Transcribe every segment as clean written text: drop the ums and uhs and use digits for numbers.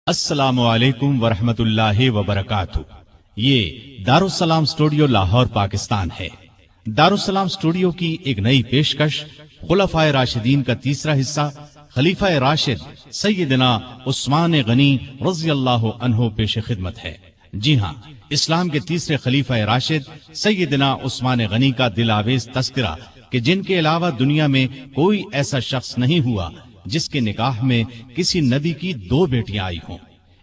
السلام علیکم ورحمۃ اللہ وبرکاتہ۔ یہ دارالسلام اسٹوڈیو لاہور پاکستان ہے۔ دارالسلام اسٹوڈیو کی ایک نئی پیشکش خلفائے راشدین کا تیسرا حصہ خلیفہ راشد سیدنا عثمان غنی رضی اللہ عنہ پیش خدمت ہے۔ جی ہاں، اسلام کے تیسرے خلیفہ راشد سیدنا عثمان غنی کا دل آویز تذکرہ کہ جن کے علاوہ دنیا میں کوئی ایسا شخص نہیں ہوا جس کے نکاح میں کسی نبی کی دو بیٹیاں آئی ہوں۔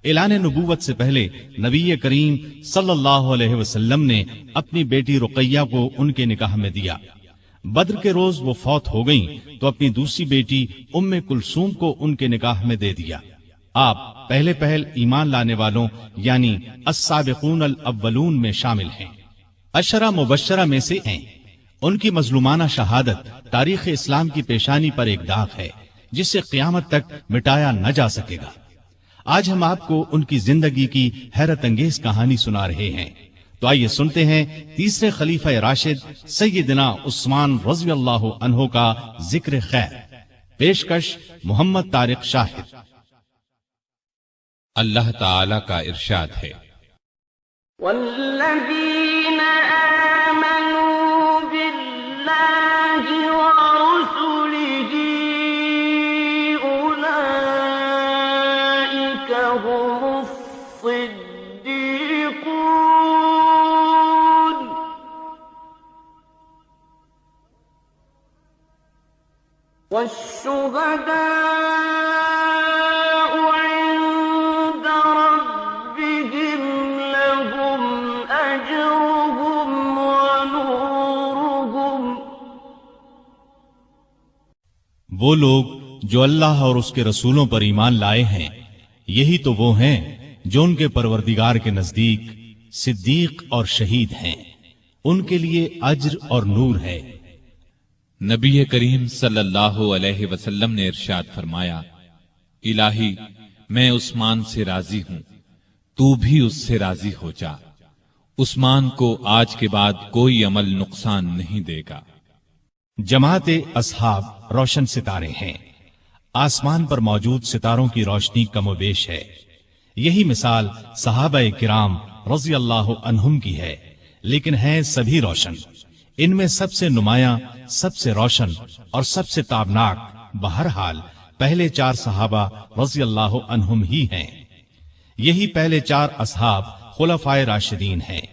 اعلان نبوت سے پہلے نبی کریم صلی اللہ علیہ وسلم نے اپنی بیٹی رقیہ کو ان کے نکاح میں دیا۔ بدر کے روز وہ فوت ہو گئیں تو اپنی دوسری بیٹی ام کلثوم کو ان کے نکاح میں دے دیا۔ آپ پہلے پہل ایمان لانے والوں یعنی السابقون الاولون میں شامل ہیں، عشرہ مبشرہ میں سے ہیں۔ ان کی مظلومانہ شہادت تاریخ اسلام کی پیشانی پر ایک داغ ہے جسے قیامت تک مٹایا نہ جا سکے گا۔ آج ہم آپ کو ان کی زندگی کی حیرت انگیز کہانی سنا رہے ہیں، تو آئیے سنتے ہیں تیسرے خلیفہ راشد سیدنا عثمان رضی اللہ عنہ کا ذکر خیر۔ پیشکش محمد طارق شاہد۔ اللہ تعالی کا ارشاد ہے، والذین آمنوا باللہ ورسلہ اولئک هم الصدیقون والشہداء عند ربهم لهم أجرهم ونورهم۔ وہ لوگ جو اللہ اور اس کے رسولوں پر ایمان لائے ہیں، یہی تو وہ ہیں جو ان کے پروردگار کے نزدیک صدیق اور شہید ہیں، ان کے لیے اجر اور نور ہے۔ نبی کریم صلی اللہ علیہ وسلم نے ارشاد فرمایا، الہی میں عثمان سے راضی ہوں، تو بھی اس سے راضی ہو جا۔ عثمان کو آج کے بعد کوئی عمل نقصان نہیں دے گا۔ جماعت اصحاب روشن ستارے ہیں، آسمان پر موجود ستاروں کی روشنی کم و بیش ہے۔ یہی مثال صحابہ کرام رضی اللہ عنہم کی ہے، لیکن ہیں سبھی روشن۔ ان میں سب سے نمایاں، سب سے روشن اور سب سے تابناک بہرحال پہلے چار صحابہ رضی اللہ عنہم ہی ہیں۔ یہی پہلے چار اصحاب خلفائے راشدین ہیں۔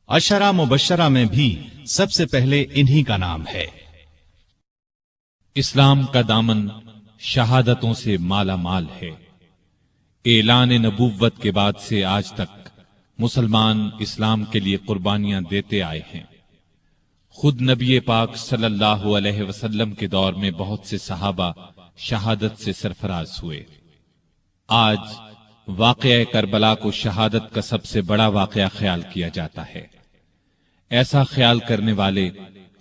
عشرہ مبشرہ میں بھی سب سے پہلے انہی کا نام ہے۔ اسلام کا دامن شہادتوں سے مالا مال ہے۔ اعلان نبوت کے بعد سے آج تک مسلمان اسلام کے لیے قربانیاں دیتے آئے ہیں۔ خود نبی پاک صلی اللہ علیہ وسلم کے دور میں بہت سے صحابہ شہادت سے سرفراز ہوئے۔ آج واقعہ کربلا کو شہادت کا سب سے بڑا واقعہ خیال کیا جاتا ہے۔ ایسا خیال کرنے والے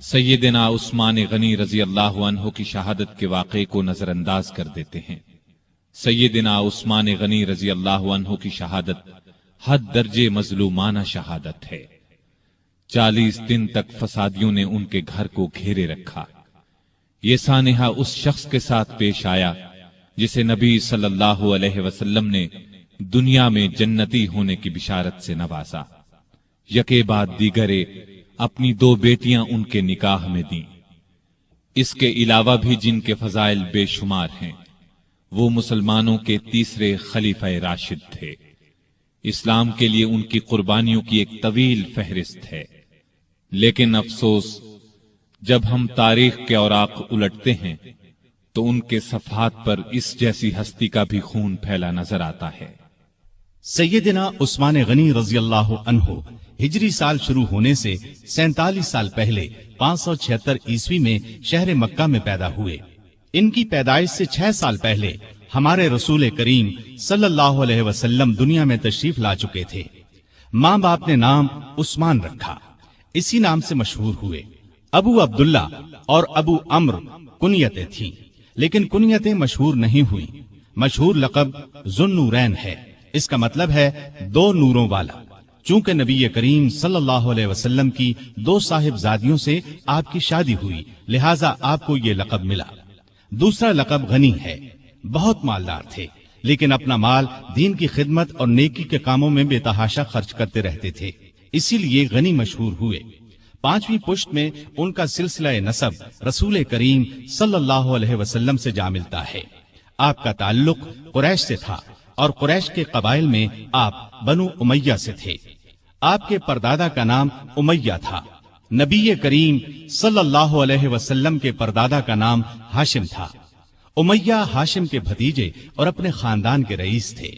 سیدنا عثمان غنی رضی اللہ عنہ کی شہادت کے واقعے کو نظر انداز کر دیتے ہیں۔ سیدنا عثمان غنی رضی اللہ عنہ کی شہادت حد درجے مظلومانہ شہادت ہے۔ 40 دن تک فسادیوں نے ان کے گھر کو گھیرے رکھا۔ یہ سانحہ اس شخص کے ساتھ پیش آیا جسے نبی صلی اللہ علیہ وسلم نے دنیا میں جنتی ہونے کی بشارت سے نوازا۔ یکے بعد دیگرے اپنی 2 بیٹیاں ان کے نکاح میں دیں۔ اس کے علاوہ بھی جن کے فضائل بے شمار ہیں، وہ مسلمانوں کے تیسرے خلیفہ راشد تھے۔ اسلام کے لیے ان کی قربانیوں کی ایک طویل فہرست ہے، لیکن افسوس جب ہم تاریخ کے اوراق الٹتے ہیں تو ان کے صفحات پر اس جیسی ہستی کا بھی خون پھیلا نظر آتا ہے۔ سیدنا عثمان غنی رضی اللہ عنہ ہجری سال شروع ہونے سے 47 سال پہلے 576 عیسوی میں شہر مکہ میں پیدا ہوئے۔ ان کی پیدائش سے 6 سال پہلے ہمارے رسول کریم صلی اللہ علیہ وسلم دنیا میں تشریف لا چکے تھے۔ ماں باپ نے نام عثمان رکھا، اسی نام سے مشہور ہوئے۔ ابو عبداللہ اور ابو عمر کنیتیں تھیں، لیکن کنیتیں مشہور نہیں ہوئیں۔ مشہور لقب ذوالنورین ہے، اس کا مطلب ہے 2 نوروں والا۔ چونکہ نبی کریم صلی اللہ علیہ وسلم کی 2 صاحبزادیوں سے آپ کی شادی ہوئی، لہٰذا آپ کو یہ لقب ملا۔ دوسرا لقب غنی ہے، بہت مالدار تھے، لیکن اپنا مال دین کی خدمت اور نیکی کے کاموں میں بے تحاشا خرچ کرتے رہتے تھے، اسی لیے غنی مشہور ہوئے۔ 5ویں پشت میں ان کا سلسلہ نسب رسول کریم صلی اللہ علیہ وسلم سے جا ملتا ہے۔ آپ کا تعلق قریش سے تھا اور قریش کے قبائل میں آپ بنو امیہ سے تھے۔ آپ کے پردادا کا نام امیہ تھا۔ نبی کریم صلی اللہ علیہ وسلم کے پردادا کا نام ہاشم تھا۔ امیہ ہاشم کے بھتیجے اور اپنے خاندان کے رئیس تھے،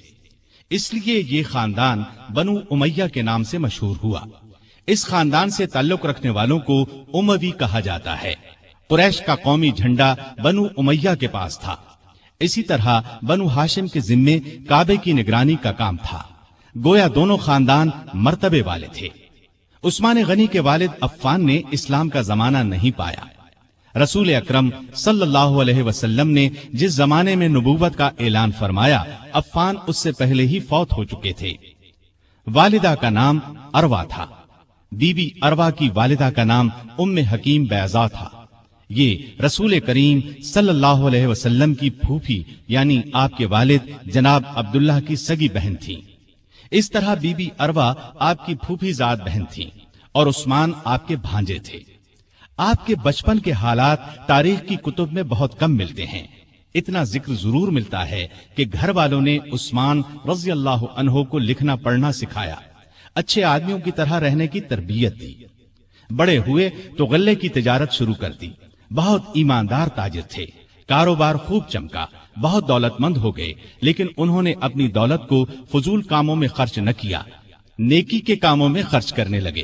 اس لیے یہ خاندان بنو امیہ کے نام سے مشہور ہوا۔ اس خاندان سے تعلق رکھنے والوں کو اموی کہا جاتا ہے۔ قریش کا قومی جھنڈا بنو امیہ کے پاس تھا۔ اسی طرح بنو ہاشم کے ذمے کعبے کی نگرانی کا کام تھا۔ گویا دونوں خاندان مرتبے والے تھے۔ عثمان غنی کے والد عفان نے اسلام کا زمانہ نہیں پایا۔ رسول اکرم صلی اللہ علیہ وسلم نے جس زمانے میں نبوت کا اعلان فرمایا، عفان اس سے پہلے ہی فوت ہو چکے تھے۔ والدہ کا نام اروا تھا۔ بی بی اروا کی والدہ کا نام ام حکیم بیضا تھا۔ یہ رسول کریم صلی اللہ علیہ وسلم کی پھوپھی یعنی آپ کے والد جناب عبداللہ کی سگی بہن تھی۔ اس طرح بی بی اروا آپ کی پھوپھی زاد بہن تھی اور عثمان آپ کے بھانجے تھے۔ آپ کے بچپن کے حالات تاریخ کی کتب میں بہت کم ملتے ہیں۔ اتنا ذکر ضرور ملتا ہے کہ گھر والوں نے عثمان رضی اللہ عنہ کو لکھنا پڑھنا سکھایا، اچھے آدمیوں کی طرح رہنے کی تربیت دی۔ بڑے ہوئے تو غلے کی تجارت شروع کر دی۔ بہت ایماندار تاجر تھے، کاروبار خوب چمکا، بہت دولت مند ہو گئے، لیکن انہوں نے اپنی دولت کو فضول کاموں میں خرچ نہ کیا، نیکی کے کاموں میں خرچ کرنے لگے۔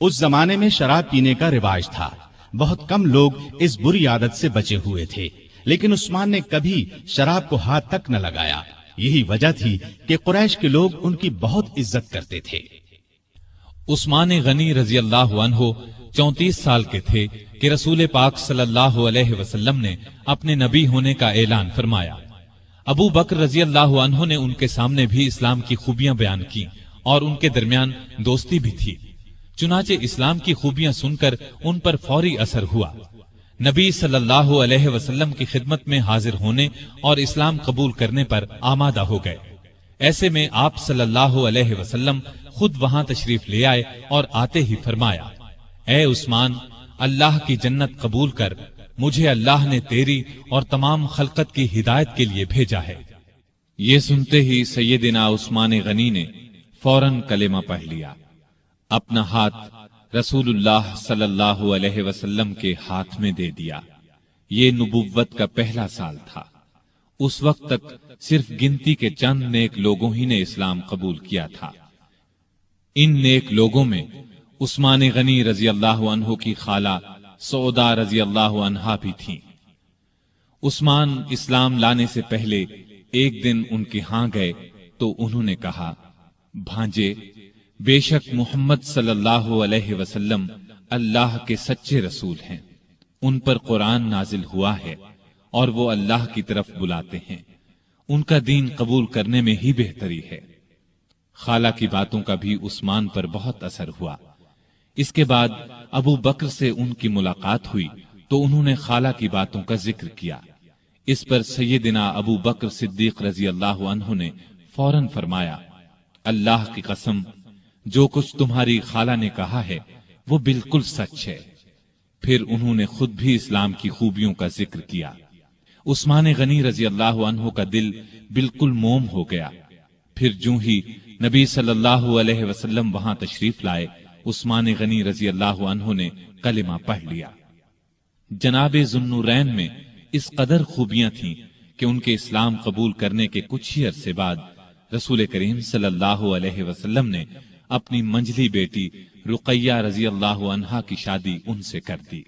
اس زمانے میں شراب پینے کا رواج تھا، بہت کم لوگ اس بری عادت سے بچے ہوئے تھے، لیکن عثمان نے کبھی شراب کو ہاتھ تک نہ لگایا۔ یہی وجہ تھی کہ قریش کے لوگ ان کی بہت عزت کرتے تھے۔ عثمان غنی رضی اللہ عنہ 34 سال کے تھے کہ رسول پاک صلی اللہ علیہ وسلم نے اپنے نبی ہونے کا اعلان فرمایا۔ ابو بکر رضی اللہ عنہ نے ان کے سامنے بھی اسلام کی خوبیاں بیان کی اور ان کے درمیان دوستی بھی تھی۔ چنانچہ اسلام کی خوبیاں سن کر ان پر فوری اثر ہوا۔ نبی صلی اللہ علیہ وسلم کی خدمت میں حاضر ہونے اور اسلام قبول کرنے پر آمادہ ہو گئے۔ ایسے میں آپ صلی اللہ علیہ وسلم خود وہاں تشریف لے آئے اور آتے ہی فرمایا، اے عثمان، اللہ کی جنت قبول کر، مجھے اللہ نے تیری اور تمام خلقت کی ہدایت کے لیے بھیجا ہے۔ یہ سنتے ہی سیدنا عثمان غنی نے فوراً کلمہ پڑھ لیا، اپنا ہاتھ رسول اللہ صلی اللہ علیہ وسلم کے ہاتھ میں دے دیا۔ یہ نبوت کا پہلا سال تھا۔ اس وقت تک صرف گنتی کے چند نیک لوگوں ہی نے اسلام قبول کیا تھا۔ ان نیک لوگوں میں عثمان غنی رضی اللہ عنہ کی خالہ سعودہ رضی اللہ عنہا بھی تھیں۔ عثمان اسلام لانے سے پہلے ایک دن ان کے ہاں گئے تو انہوں نے کہا، بھانجے، بے شک محمد صلی اللہ علیہ وسلم اللہ کے سچے رسول ہیں، ان پر قرآن نازل ہوا ہے اور وہ اللہ کی طرف بلاتے ہیں، ان کا دین قبول کرنے میں ہی بہتری ہے۔ خالہ کی باتوں کا بھی عثمان پر بہت اثر ہوا۔ اس کے بعد ابو بکر سے ان کی ملاقات ہوئی تو انہوں نے خالہ کی باتوں کا ذکر کیا۔ اس پر سیدنا ابو بکر صدیق رضی اللہ عنہ نے فوراً فرمایا، اللہ کی قسم، جو کچھ تمہاری خالہ نے کہا ہے وہ بالکل سچ ہے۔ پھر انہوں نے خود بھی اسلام کی خوبیوں کا ذکر کیا۔ عثمان غنی رضی اللہ عنہ کا دل بالکل موم ہو گیا۔ پھر جوں ہی نبی صلی اللہ علیہ وسلم وہاں تشریف لائے، عثمان غنی رضی اللہ عنہ نے کلمہ پڑھ لیا۔ جناب ذوالنورین میں اس قدر خوبیاں تھیں کہ ان کے اسلام قبول کرنے کے کچھ ہی عرصے بعد رسول کریم صلی اللہ علیہ وسلم نے اپنی منجلی بیٹی رقیہ رضی اللہ عنہا کی شادی ان سے کر دی۔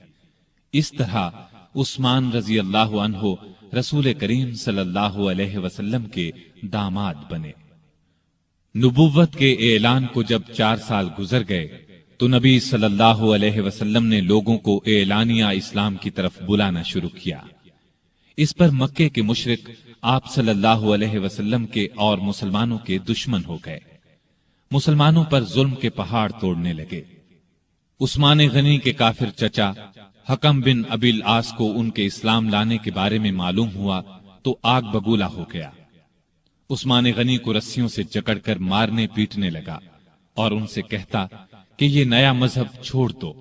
اس طرح عثمان رضی اللہ عنہ رسول کریم صلی اللہ علیہ وسلم کے داماد بنے۔ نبوت کے اعلان کو جب 4 سال گزر گئے تو نبی صلی اللہ علیہ وسلم نے لوگوں کو اعلانیہ اسلام کی طرف بلانا شروع کیا۔ اس پر مکے کے مشرک آپ صلی اللہ علیہ وسلم کے اور مسلمانوں کے دشمن ہو گئے، مسلمانوں پر ظلم کے پہاڑ توڑنے لگے۔ عثمان غنی کے کافر چچا حکم بن ابی العاص کو ان کے اسلام لانے کے بارے میں معلوم ہوا تو آگ بگولا ہو گیا۔ عثمان غنی کو رسیوں سے جکڑ کر مارنے پیٹنے لگا اور ان سے کہتا کہ یہ نیا مذہب چھوڑ دو۔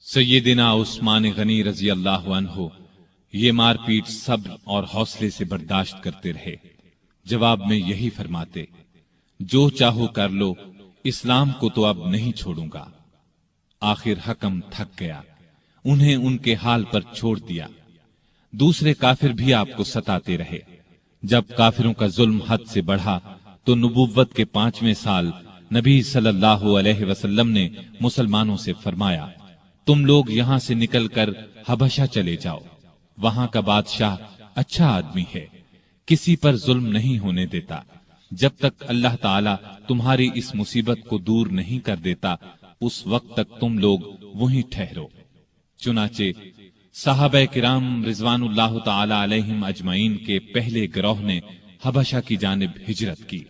سیدنا عثمان غنی رضی اللہ عنہ یہ مار پیٹ صبر اور حوصلے سے برداشت کرتے رہے، جواب میں یہی فرماتے، جو چاہو کر لو، اسلام کو تو اب نہیں چھوڑوں گا۔ آخر حکم تھک گیا، انہیں ان کے حال پر چھوڑ دیا۔ دوسرے کافر بھی آپ کو ستاتے رہے۔ جب کافروں کا ظلم حد سے بڑھا تو نبوت کے 5ویں سال نبی صلی اللہ علیہ وسلم نے مسلمانوں سے فرمایا، تم لوگ یہاں سے نکل کر حبشہ چلے جاؤ، وہاں کا بادشاہ اچھا آدمی ہے، کسی پر ظلم نہیں ہونے دیتا، جب تک اللہ تعالی تمہاری اس مصیبت کو دور نہیں کر دیتا اس وقت تک تم لوگ وہیں ٹھہرو۔ چنانچہ صحابہ کرام رضوان اللہ تعالی علیہم اجمعین کے پہلے گروہ نے حبشہ کی جانب ہجرت کی۔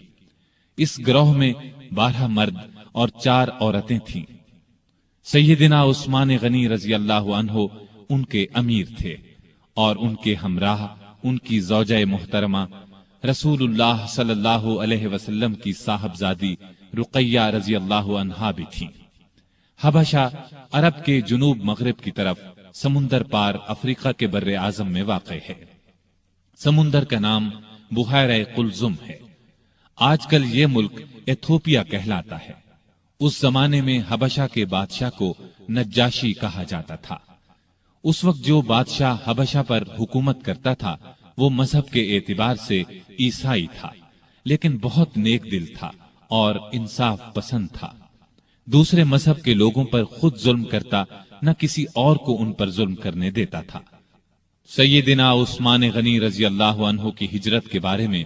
اس گروہ میں 12 مرد اور 4 عورتیں تھیں۔ سیدنا عثمان غنی رضی اللہ عنہ ان کے امیر تھے اور ان کے ہمراہ ان کی زوجہ محترمہ رسول اللہ صلی اللہ علیہ وسلم کی صاحبزادی رقیہ رضی اللہ عنہا بھی تھیں۔ حبشہ عرب کے جنوب مغرب کی طرف سمندر پار افریقہ کے بر اعظم میں واقع ہے۔ سمندر کا نام بحیرہ قلزم ہے۔ آج کل یہ ملک ایتھوپیا کہلاتا ہے۔ اس زمانے میں حبشہ کے بادشاہ کو نجاشی کہا جاتا تھا۔ اس وقت جو بادشاہ حبشہ پر حکومت کرتا تھا وہ مذہب کے اعتبار سے عیسائی تھا، لیکن بہت نیک دل تھا اور انصاف پسند تھا۔ دوسرے مذہب کے لوگوں پر خود ظلم کرتا، نہ کسی اور کو ان پر ظلم کرنے دیتا تھا۔ سیدنا عثمان غنی رضی اللہ عنہ کی ہجرت کے بارے میں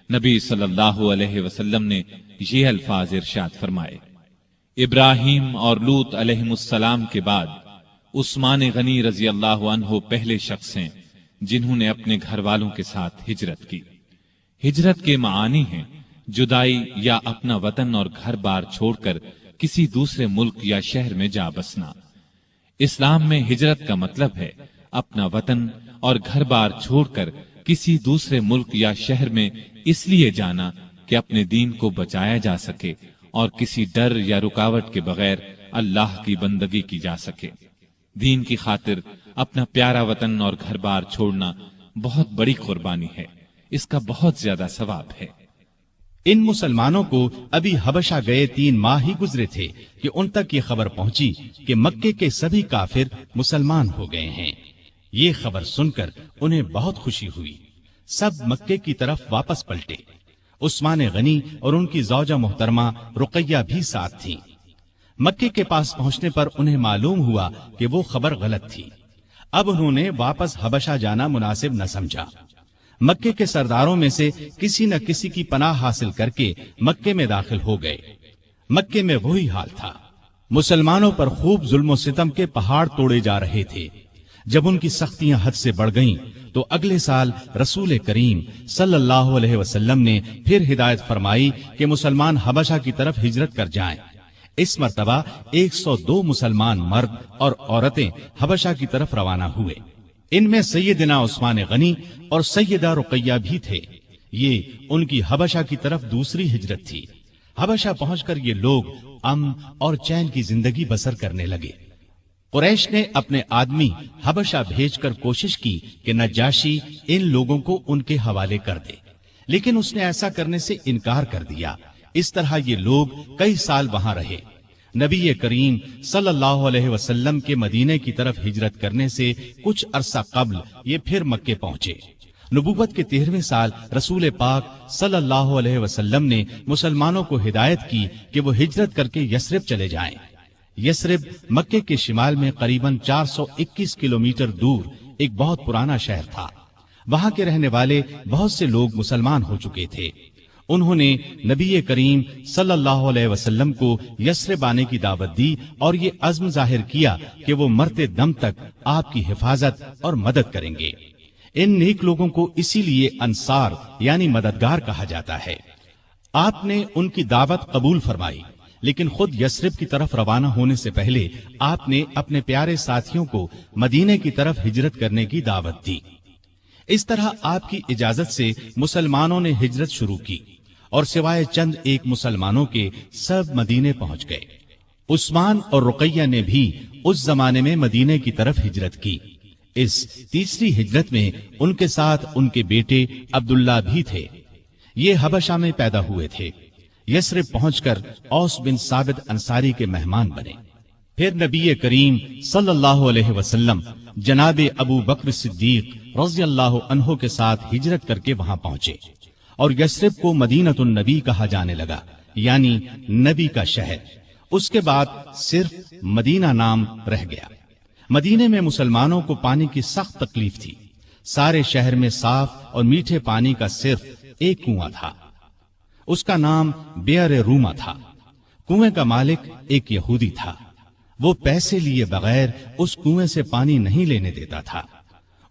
نبی صلی اللہ علیہ وسلم نے یہ الفاظ ارشاد فرمائے، ابراہیم اور لوط علیہم السلام کے بعد عثمان غنی رضی اللہ عنہ پہلے شخص ہیں جنہوں نے اپنے گھر والوں کے ساتھ ہجرت کی۔ ہجرت کے معانی ہیں جدائی یا اپنا وطن اور گھر بار چھوڑ کر کسی دوسرے ملک یا شہر میں جا بسنا۔ اسلام میں ہجرت کا مطلب ہے اپنا وطن اور گھر بار چھوڑ کر کسی دوسرے ملک یا شہر میں اس لیے جانا کہ اپنے دین کو بچایا جا سکے اور کسی ڈر یا رکاوٹ کے بغیر اللہ کی بندگی کی جا سکے۔ دین کی خاطر اپنا پیارا وطن اور گھر بار چھوڑنا بہت بڑی قربانی ہے، اس کا بہت زیادہ ثواب ہے۔ ان مسلمانوں کو ابھی حبشہ گئے 3 ماہ ہی گزرے تھے کہ ان تک یہ خبر پہنچی کہ مکے کے سبھی کافر مسلمان ہو گئے ہیں۔ یہ خبر سن کر انہیں بہت خوشی ہوئی، سب مکے کی طرف واپس پلٹے۔ عثمان غنی اور ان کی زوجہ محترمہ رقیہ بھی ساتھ تھیں۔ مکے کے پاس پہنچنے پر انہیں معلوم ہوا کہ وہ خبر غلط تھی۔ اب انہوں نے واپس حبشہ جانا مناسب نہ سمجھا۔ مکے کے سرداروں میں سے کسی نہ کسی کی پناہ حاصل کر کے مکے میں داخل ہو گئے۔ مکے میں وہی حال تھا، مسلمانوں پر خوب ظلم و ستم کے پہاڑ توڑے جا رہے تھے۔ جب ان کی سختیاں حد سے بڑھ گئیں تو اگلے سال رسول کریم صلی اللہ علیہ وسلم نے پھر ہدایت فرمائی کہ مسلمان حبشہ کی طرف ہجرت کر جائیں۔ اس مرتبہ 102 مسلمان مرد اور عورتیں حبشہ کی طرف روانہ ہوئے۔ ان میں سیدنا عثمان غنی اور سیدہ رقیہ بھی تھے۔ یہ ان کی حبشہ کی طرف دوسری ہجرت تھی۔ حبشہ پہنچ کر یہ لوگ امن اور چین کی زندگی بسر کرنے لگے۔ قریش نے اپنے آدمی حبشہ بھیج کر کوشش کی کہ نجاشی ان لوگوں کو ان کے حوالے کر دے، لیکن اس نے ایسا کرنے سے انکار کر دیا۔ اس طرح یہ لوگ کئی سال وہاں رہے۔ نبی کریم صلی اللہ علیہ وسلم کے مدینے کی طرف ہجرت کرنے سے کچھ عرصہ قبل یہ پھر مکے پہنچے۔ نبوت کے 13ویں سال رسول پاک صلی اللہ علیہ وسلم نے مسلمانوں کو ہدایت کی کہ وہ ہجرت کر کے یثرب چلے جائیں۔ یثرب مکے کے شمال میں قریباً 421 کلومیٹر دور ایک بہت پرانا شہر تھا۔ وہاں کے رہنے والے بہت سے لوگ مسلمان ہو چکے تھے۔ انہوں نے نبی کریم صلی اللہ علیہ وسلم کو یثرب آنے کی دعوت دی اور یہ عزم ظاہر کیا کہ وہ مرتے دم تک آپ کی حفاظت اور مدد کریں گے۔ ان نیک لوگوں کو اسی لیے انصار یعنی مددگار کہا جاتا ہے۔ آپ نے ان کی دعوت قبول فرمائی، لیکن خود یثرب کی طرف روانہ ہونے سے پہلے آپ نے اپنے پیارے ساتھیوں کو مدینے کی طرف ہجرت کرنے کی دعوت دی۔ اس طرح آپ کی اجازت سے مسلمانوں نے ہجرت شروع کی اور سوائے چند ایک مسلمانوں کے سب مدینے پہنچ گئے۔ عثمان اور رقیہ نے بھی اس زمانے میں مدینے کی طرف ہجرت کی۔ اس تیسری ہجرت میں ان کے ساتھ ان کے بیٹے عبداللہ بھی تھے۔ یہ حبشہ میں پیدا ہوئے تھے۔ یثرب پہنچ کر اوس بن ثابت انصاری کے مہمان بنے۔ پھر نبی کریم صلی اللہ علیہ وسلم جناب ابو بکر صدیق رضی اللہ عنہ کے ساتھ ہجرت کر کے وہاں پہنچے اور یثرب کو مدینۃ النبی کہا جانے لگا، یعنی نبی کا شہر۔ اس کے بعد صرف مدینہ نام رہ گیا۔ مدینے میں مسلمانوں کو پانی کی سخت تکلیف تھی۔ سارے شہر میں صاف اور میٹھے پانی کا صرف ایک کنواں تھا۔ اس کا نام بئر روما تھا۔ کنویں کا مالک ایک یہودی تھا۔ وہ پیسے لیے بغیر اس کنویں سے پانی نہیں لینے دیتا تھا۔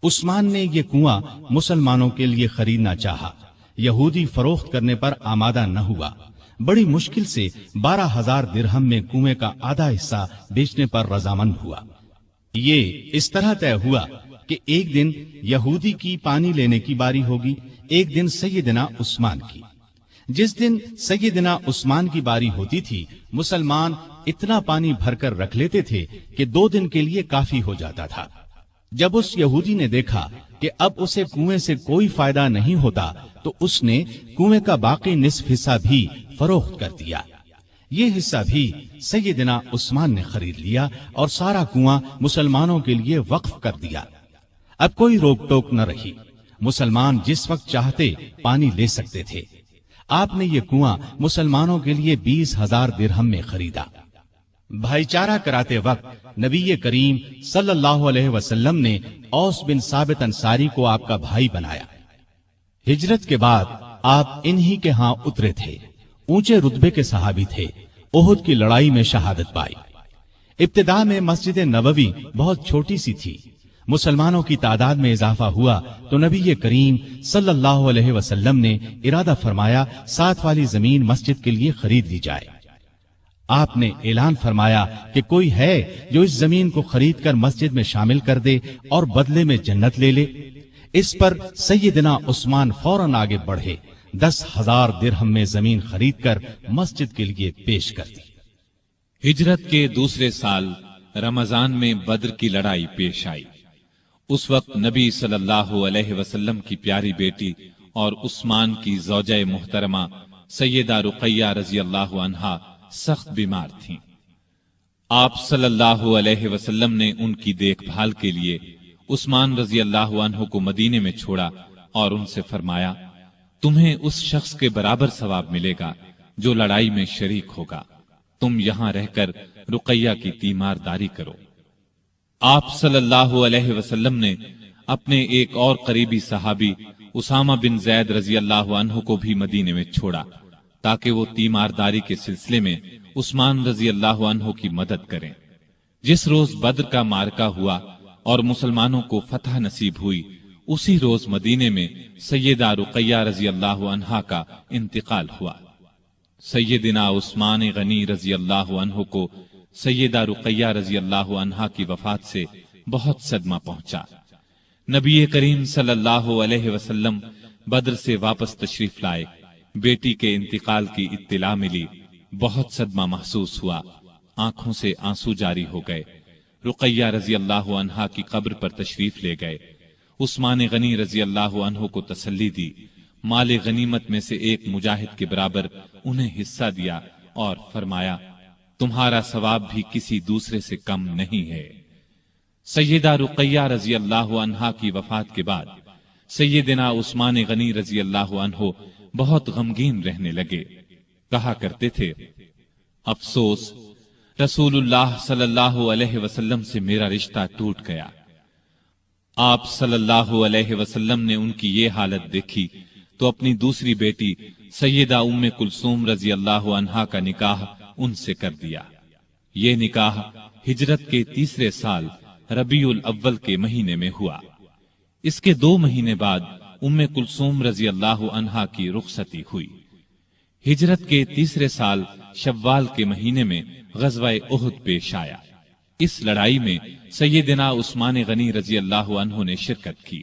عثمان نے یہ کنواں مسلمانوں کے لیے خریدنا چاہا۔ یہودی فروخت کرنے پر آمادہ نہ ہوا۔ بڑی مشکل سے 12,000 درہم میں کنویں کا آدھا حصہ بیچنے پر رضامند ہوا۔ یہ اس طرح طے ہوا کہ ایک دن یہودی کی پانی لینے کی باری ہوگی، ایک دن سیدنا عثمان کی۔ جس دن سیدنا عثمان کی باری ہوتی تھی، مسلمان اتنا پانی بھر کر رکھ لیتے تھے کہ 2 دن کے لیے کافی ہو جاتا تھا۔ جب اس یہودی نے دیکھا کہ اب اسے کنویں سے کوئی فائدہ نہیں ہوتا تو اس نے کنویں کا باقی نصف حصہ بھی فروخت کر دیا۔ یہ حصہ بھی سیدنا عثمان نے خرید لیا اور سارا کنواں مسلمانوں کے لیے وقف کر دیا۔ اب کوئی روک ٹوک نہ رہی، مسلمان جس وقت چاہتے پانی لے سکتے تھے۔ آپ نے یہ کنواں مسلمانوں کے لیے 20,000 درہم میں خریدا۔ بھائی چارہ کراتے وقت نبی کریم صلی اللہ علیہ وسلم نے اوس بن ثابت انصاری کو آپ کا بھائی بنایا۔ ہجرت کے بعد آپ انہی کے ہاں اترے تھے۔ اونچے رتبے کے صحابی تھے۔ احد کی لڑائی میں شہادت پائی۔ ابتدا میں مسجد نبوی بہت چھوٹی سی تھی۔ مسلمانوں کی تعداد میں اضافہ ہوا تو نبی کریم صلی اللہ علیہ وسلم نے ارادہ فرمایا ساتھ والی زمین مسجد کے لیے خرید لی جائے۔ آپ نے اعلان فرمایا کہ کوئی ہے جو اس زمین کو خرید کر مسجد میں شامل کر دے اور بدلے میں جنت لے لے۔ اس پر سیدنا عثمان فوراً آگے بڑھے، 10,000 درہم میں زمین خرید کر مسجد کے لیے پیش کر دی۔ ہجرت کے دوسرے سال رمضان میں بدر کی لڑائی پیش آئی۔ اس وقت نبی صلی اللہ علیہ وسلم کی پیاری بیٹی اور عثمان کی زوجہ محترمہ سیدہ رقیہ رضی اللہ عنہا سخت بیمار تھیں۔ آپ صلی اللہ علیہ وسلم نے ان کی دیکھ بھال کے لیے عثمان رضی اللہ عنہ کو مدینے میں چھوڑا اور ان سے فرمایا، تمہیں اس شخص کے برابر ثواب ملے گا جو لڑائی میں شریک ہوگا۔ تم یہاں رہ کر رقیہ کی تیمارداری کرو۔ آپ صلی اللہ علیہ وسلم نے اپنے ایک اور قریبی صحابی اسامہ بن زید رضی اللہ عنہ کو بھی مدینے میں چھوڑا تاکہ وہ تیمارداری کے سلسلے میں عثمان رضی اللہ عنہ کی مدد کریں۔ جس روز بدر کا معرکہ ہوا اور مسلمانوں کو فتح نصیب ہوئی، اسی روز مدینے میں سیدہ رقیہ رضی اللہ عنہا کا انتقال ہوا۔ سیدنا عثمان غنی رضی اللہ عنہ کو سیدہ رقیہ رضی اللہ عنہا کی وفات سے بہت صدمہ پہنچا۔ نبی کریم صلی اللہ علیہ وسلم بدر سے واپس تشریف لائے۔ بیٹی کے انتقال کی اطلاع ملی، بہت صدمہ محسوس ہوا، آنکھوں سے آنسو جاری ہو گئے۔ رقیہ رضی اللہ عنہا کی قبر پر تشریف لے گئے۔ عثمان غنی رضی اللہ عنہ کو تسلی دی، مال غنیمت میں سے ایک مجاہد کے برابر انہیں حصہ دیا اور فرمایا، تمہارا ثواب بھی کسی دوسرے سے کم نہیں ہے۔ سیدہ رقیہ رضی اللہ عنہا کی وفات کے بعد سیدنا عثمان غنی رضی اللہ عنہ بہت غمگین رہنے لگے۔ کہا کرتے تھے، افسوس، رسول اللہ صلی اللہ علیہ وسلم سے میرا رشتہ ٹوٹ گیا۔ آپ صلی اللہ علیہ وسلم نے ان کی یہ حالت دیکھی تو اپنی دوسری بیٹی سیدہ ام کلثوم رضی اللہ عنہا کا نکاح ان سے کر دیا۔ یہ نکاح ہجرت کے تیسرے سال ربیع الاول کے مہینے میں ہوا۔ اس کے 2 مہینے بعد ام کلثوم رضی اللہ عنہا کی رخصتی ہوئی۔ ہجرت کے تیسرے سال شوال کے مہینے میں غزوہ احد پیش آیا۔ اس لڑائی میں سیدنا عثمان غنی رضی اللہ عنہ نے شرکت کی۔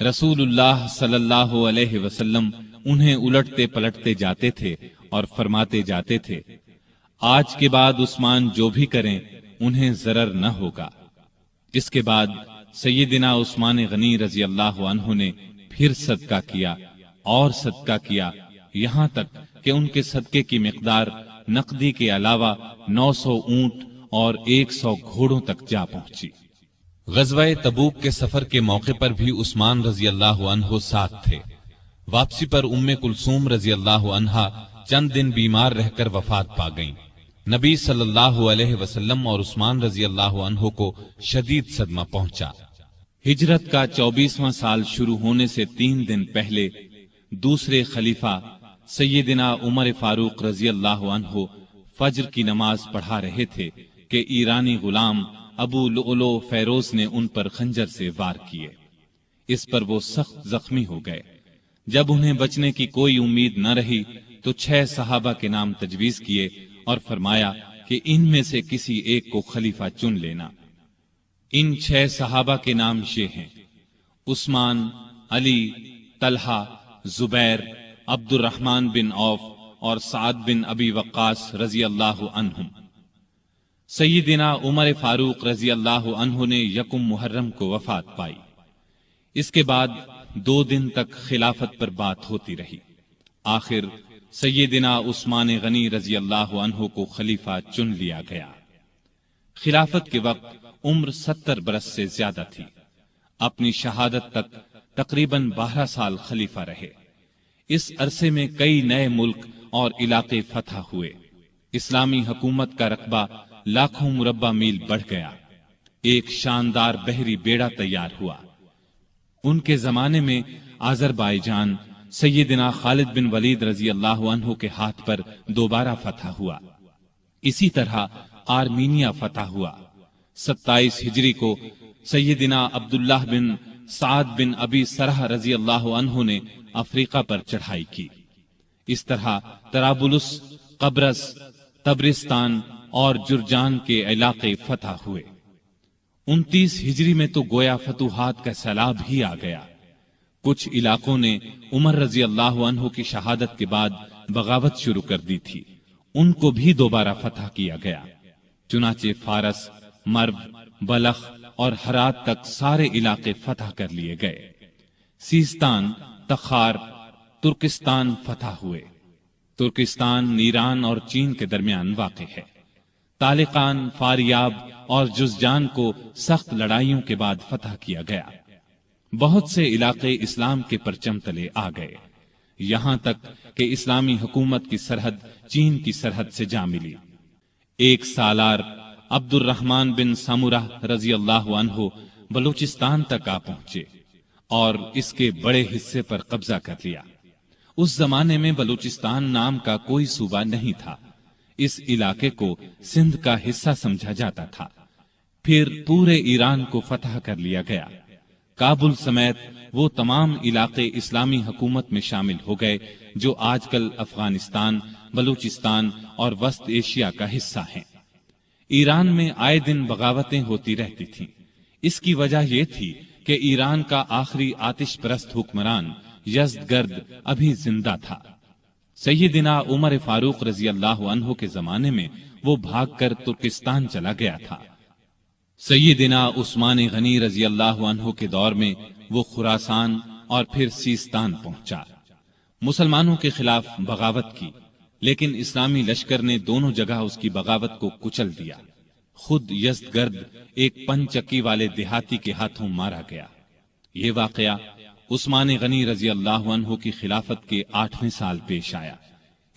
رسول اللہ صلی اللہ علیہ وسلم انہیں الٹتے پلٹتے جاتے تھے اور فرماتے جاتے تھے، آج کے بعد عثمان جو بھی کریں انہیں ضرر نہ ہوگا۔ اس کے بعد سیدنا عثمان غنی رضی اللہ عنہ نے پھر صدقہ کیا اور صدقہ کیا، یہاں تک کہ ان کے صدقے کی مقدار نقدی کے علاوہ 900 اونٹ اور 100 گھوڑوں تک جا پہنچی۔ غزوہ تبوک کے سفر کے موقع پر بھی عثمان رضی اللہ عنہ ساتھ تھے۔ واپسی پر ام کلثوم رضی اللہ عنہا چند دن بیمار رہ کر وفات پا گئیں۔ نبی صلی اللہ علیہ وسلم اور عثمان رضی اللہ عنہ کو شدید صدمہ پہنچا۔ ہجرت کا 24واں سال شروع ہونے سے 3 دن پہلے دوسرے خلیفہ سیدنا عمر فاروق رضی اللہ عنہ فجر کی نماز پڑھا رہے تھے کہ ایرانی غلام ابو لؤلؤ فیروز نے ان پر خنجر سے وار کیے۔ اس پر وہ سخت زخمی ہو گئے۔ جب انہیں بچنے کی کوئی امید نہ رہی تو 6 صحابہ کے نام تجویز کیے اور فرمایا کہ ان میں سے کسی ایک کو خلیفہ چن لینا۔ ان 6 صحابہ کے نام یہ ہیں: عثمان، علی، طلحہ، زبیر، عبد الرحمن بن عوف اور سعد بن ابی وقاص رضی اللہ عنہم۔ سیدنا عمر فاروق رضی اللہ عنہ نے 1 محرم کو وفات پائی۔ اس کے بعد 2 دن تک خلافت پر بات ہوتی رہی۔ آخر سیدنا عثمان غنی رضی اللہ عنہ کو خلیفہ چن لیا گیا۔ خلافت کے وقت عمر 70 برس سے زیادہ تھی۔ اپنی شہادت تک تقریباً 12 سال خلیفہ رہے۔ اس عرصے میں کئی نئے ملک اور علاقے فتح ہوئے۔ اسلامی حکومت کا رقبہ لاکھوں مربع میل بڑھ گیا۔ ایک شاندار بحری بیڑا تیار ہوا۔ ان کے زمانے میں آذربائیجان سیدنا خالد بن ولید رضی اللہ عنہ کے ہاتھ پر دوبارہ فتح ہوا۔ اسی طرح آرمینیا فتح ہوا۔ 27 ہجری کو سیدنا عبداللہ بن سعد بن ابی سرح رضی اللہ عنہ نے افریقہ پر چڑھائی کی۔ اس طرح طرابلس، قبرص، تبرستان اور جرجان کے علاقے فتح ہوئے۔ 29 ہجری میں تو گویا فتوحات کا سیلاب ہی آ گیا۔ کچھ علاقوں نے عمر رضی اللہ عنہ کی شہادت کے بعد بغاوت شروع کر دی تھی، ان کو بھی دوبارہ فتح کیا گیا۔ چنانچہ فارس، مرو، بلخ اور ہرات تک سارے علاقے فتح کر لیے گئے۔ سیستان، تخار، ترکستان فتح ہوئے۔ ترکستان ایران اور چین کے درمیان واقع ہے۔ طالقان، فاریاب اور جزجان کو سخت لڑائیوں کے بعد فتح کیا گیا۔ بہت سے علاقے اسلام کے پرچم تلے آ گئے، یہاں تک کہ اسلامی حکومت کی سرحد چین کی سرحد سے جا ملی۔ ایک سالار عبد الرحمن بن سمرہ رضی اللہ عنہ بلوچستان تک آ پہنچے اور اس کے بڑے حصے پر قبضہ کر لیا۔ اس زمانے میں بلوچستان نام کا کوئی صوبہ نہیں تھا، اس علاقے کو سندھ کا حصہ سمجھا جاتا تھا۔ پھر پورے ایران کو فتح کر لیا گیا۔ کابل سمیت وہ تمام علاقے اسلامی حکومت میں شامل ہو گئے جو آج کل افغانستان، بلوچستان اور وسط ایشیا کا حصہ ہیں۔ ایران میں آئے دن بغاوتیں ہوتی رہتی تھیں۔ اس کی وجہ یہ تھی کہ ایران کا آخری آتش پرست حکمران یزدگرد ابھی زندہ تھا۔ سیدنا عمر فاروق رضی اللہ عنہ کے زمانے میں وہ بھاگ کر ترکستان چلا گیا تھا۔ سیدنا عثمان غنی رضی اللہ عنہ کے دور میں وہ خراسان اور پھر سیستان پہنچا۔ مسلمانوں کے خلاف بغاوت کی، لیکن اسلامی لشکر نے دونوں جگہ اس کی بغاوت کو کچل دیا۔ خود یزدگرد ایک پن چکی والے دیہاتی کے ہاتھوں مارا گیا۔ یہ واقعہ عثمان غنی رضی اللہ عنہ کی خلافت کے 8ویں سال پیش آیا۔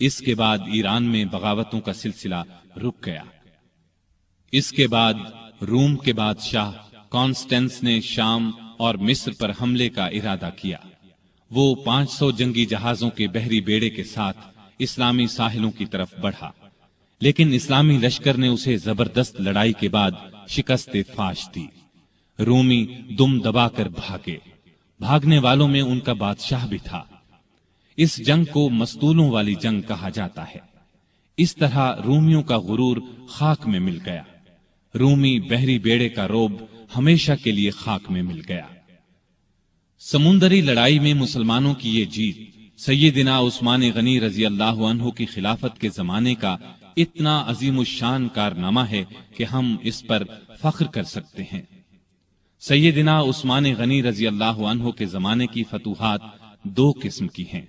اس کے بعد ایران میں بغاوتوں کا سلسلہ رک گیا۔ اس کے بعد روم کے بادشاہ کانسٹینس نے شام اور مصر پر حملے کا ارادہ کیا۔ وہ 500 جنگی جہازوں کے بحری بیڑے کے ساتھ اسلامی ساحلوں کی طرف بڑھا، لیکن اسلامی لشکر نے اسے زبردست لڑائی کے بعد شکست فاش دی۔ رومی دم دبا کر بھاگے۔ بھاگنے والوں میں ان کا بادشاہ بھی تھا۔ اس جنگ کو مستولوں والی جنگ کہا جاتا ہے۔ اس طرح رومیوں کا غرور خاک میں مل گیا۔ رومی بحری بیڑے کا روب ہمیشہ کے لیے خاک میں مل گیا۔ سمندری لڑائی میں مسلمانوں کی یہ جیت سیدنا عثمان غنی رضی اللہ عنہ کی خلافت کے زمانے کا اتنا عظیم الشان کارنامہ ہے کہ ہم اس پر فخر کر سکتے ہیں۔ سیدنا عثمان غنی رضی اللہ عنہ کے زمانے کی فتوحات دو قسم کی ہیں۔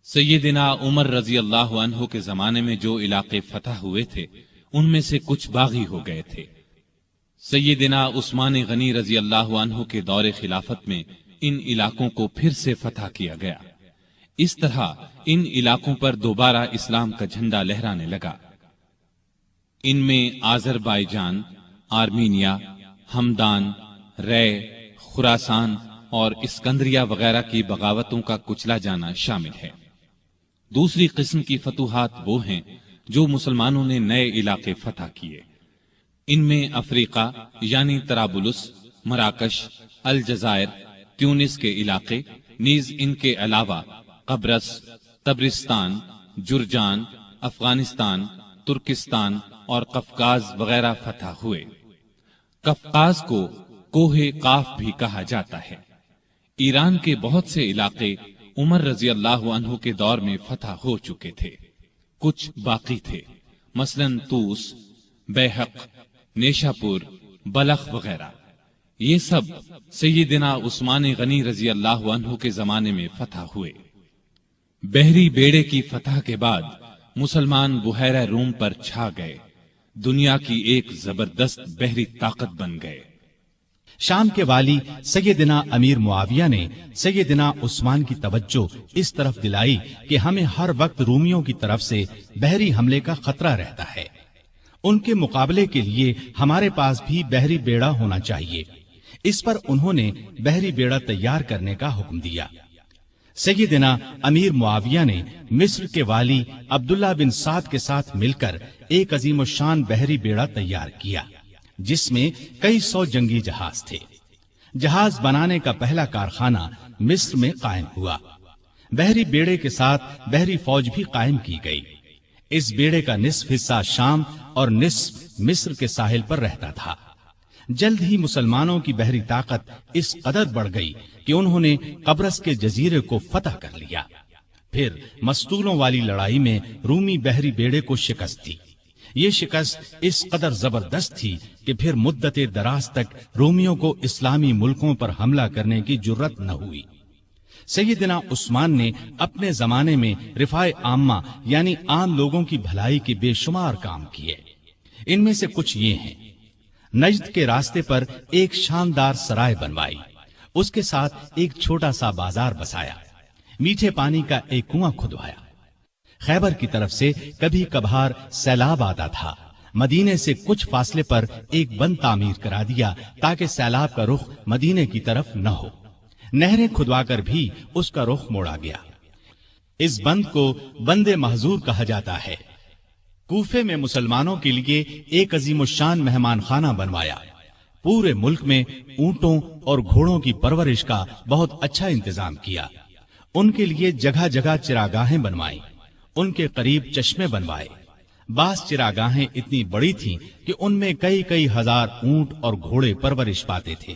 سیدنا عمر رضی اللہ عنہ کے زمانے میں جو علاقے فتح ہوئے تھے ان میں سے کچھ باغی ہو گئے تھے۔ سیدنا عثمان غنی رضی اللہ عنہ کے دور خلافت میں ان علاقوں کو پھر سے فتح کیا گیا۔ اس طرح ان علاقوں پر دوبارہ اسلام کا جھنڈا لہرانے لگا۔ ان میں آذربائیجان، آرمینیا، ہمدان، رے، خراسان اور اسکندریہ وغیرہ کی بغاوتوں کا کچلا جانا شامل ہے۔ دوسری قسم کی فتوحات وہ ہیں جو مسلمانوں نے نئے علاقے فتح کیے۔ ان میں افریقہ یعنی طرابلس، مراکش، الجزائر، تیونس کے علاقے، نیز ان کے علاوہ قبرص، تبرستان، جرجان، افغانستان، ترکستان اور قفقاز وغیرہ فتح ہوئے۔ قفقاز کو کوہ قاف بھی کہا جاتا ہے۔ ایران کے بہت سے علاقے عمر رضی اللہ عنہ کے دور میں فتح ہو چکے تھے، کچھ باقی تھے، مثلاً طوس، بیحق، نیشاپور، بلخ وغیرہ۔ یہ سب سیدنا عثمان غنی رضی اللہ عنہ کے زمانے میں فتح ہوئے۔ بحری بیڑے کی فتح کے بعد مسلمان بحیرہ روم پر چھا گئے، دنیا کی ایک زبردست بحری طاقت بن گئے۔ شام کے والی سیدنا امیر معاویہ نے سیدنا عثمان کی توجہ اس طرف دلائی کہ ہمیں ہر وقت رومیوں کی طرف سے بحری حملے کا خطرہ رہتا ہے، ان کے مقابلے کے لیے ہمارے پاس بھی بحری بیڑا ہونا چاہیے۔ اس پر انہوں نے بحری بیڑا تیار کرنے کا حکم دیا۔ سیدنا امیر معاویہ نے مصر کے والی عبداللہ بن سعد کے ساتھ مل کر ایک عظیم الشان بحری بیڑا تیار کیا، جس میں کئی 100 جنگی جہاز تھے۔ جہاز بنانے کا پہلا کارخانہ مصر میں قائم ہوا۔ بحری بیڑے کے ساتھ بحری فوج بھی قائم کی گئی۔ اس بیڑے کا نصف حصہ شام اور نصف مصر کے ساحل پر رہتا تھا۔ جلد ہی مسلمانوں کی بحری طاقت اس قدر بڑھ گئی کہ انہوں نے قبرص کے جزیرے کو فتح کر لیا۔ پھر مستولوں والی لڑائی میں رومی بحری بیڑے کو شکست دی۔ یہ شکست اس قدر زبردست تھی کہ پھر مدت دراز تک رومیوں کو اسلامی ملکوں پر حملہ کرنے کی جرت نہ ہوئی۔ سیدنا عثمان نے اپنے زمانے میں رفاع عامہ یعنی عام لوگوں کی بھلائی کے بے شمار کام کیے۔ ان میں سے کچھ یہ ہیں: نجد کے راستے پر ایک شاندار سرائے بنوائی، اس کے ساتھ ایک چھوٹا سا بازار بسایا، میٹھے پانی کا ایک کنواں کھدوایا۔ خیبر کی طرف سے کبھی کبھار سیلاب آتا تھا، مدینے سے کچھ فاصلے پر ایک بند تعمیر کرا دیا تاکہ سیلاب کا رخ مدینے کی طرف نہ ہو۔ نہریں کھدوا کر بھی اس کا رخ موڑا گیا۔ اس بند کو بند محظور کہا جاتا ہے۔ کوفے میں مسلمانوں کے لیے ایک عظیم الشان مہمان خانہ بنوایا۔ پورے ملک میں اونٹوں اور گھوڑوں کی پرورش کا بہت اچھا انتظام کیا۔ ان کے لیے جگہ جگہ چراگاہیں بنوائیں، ان کے قریب چشمے بنوائے۔ بعض چراگاہیں اتنی بڑی تھیں کہ ان میں کئی کئی ہزار اونٹ اور گھوڑے پرورش پاتے تھے۔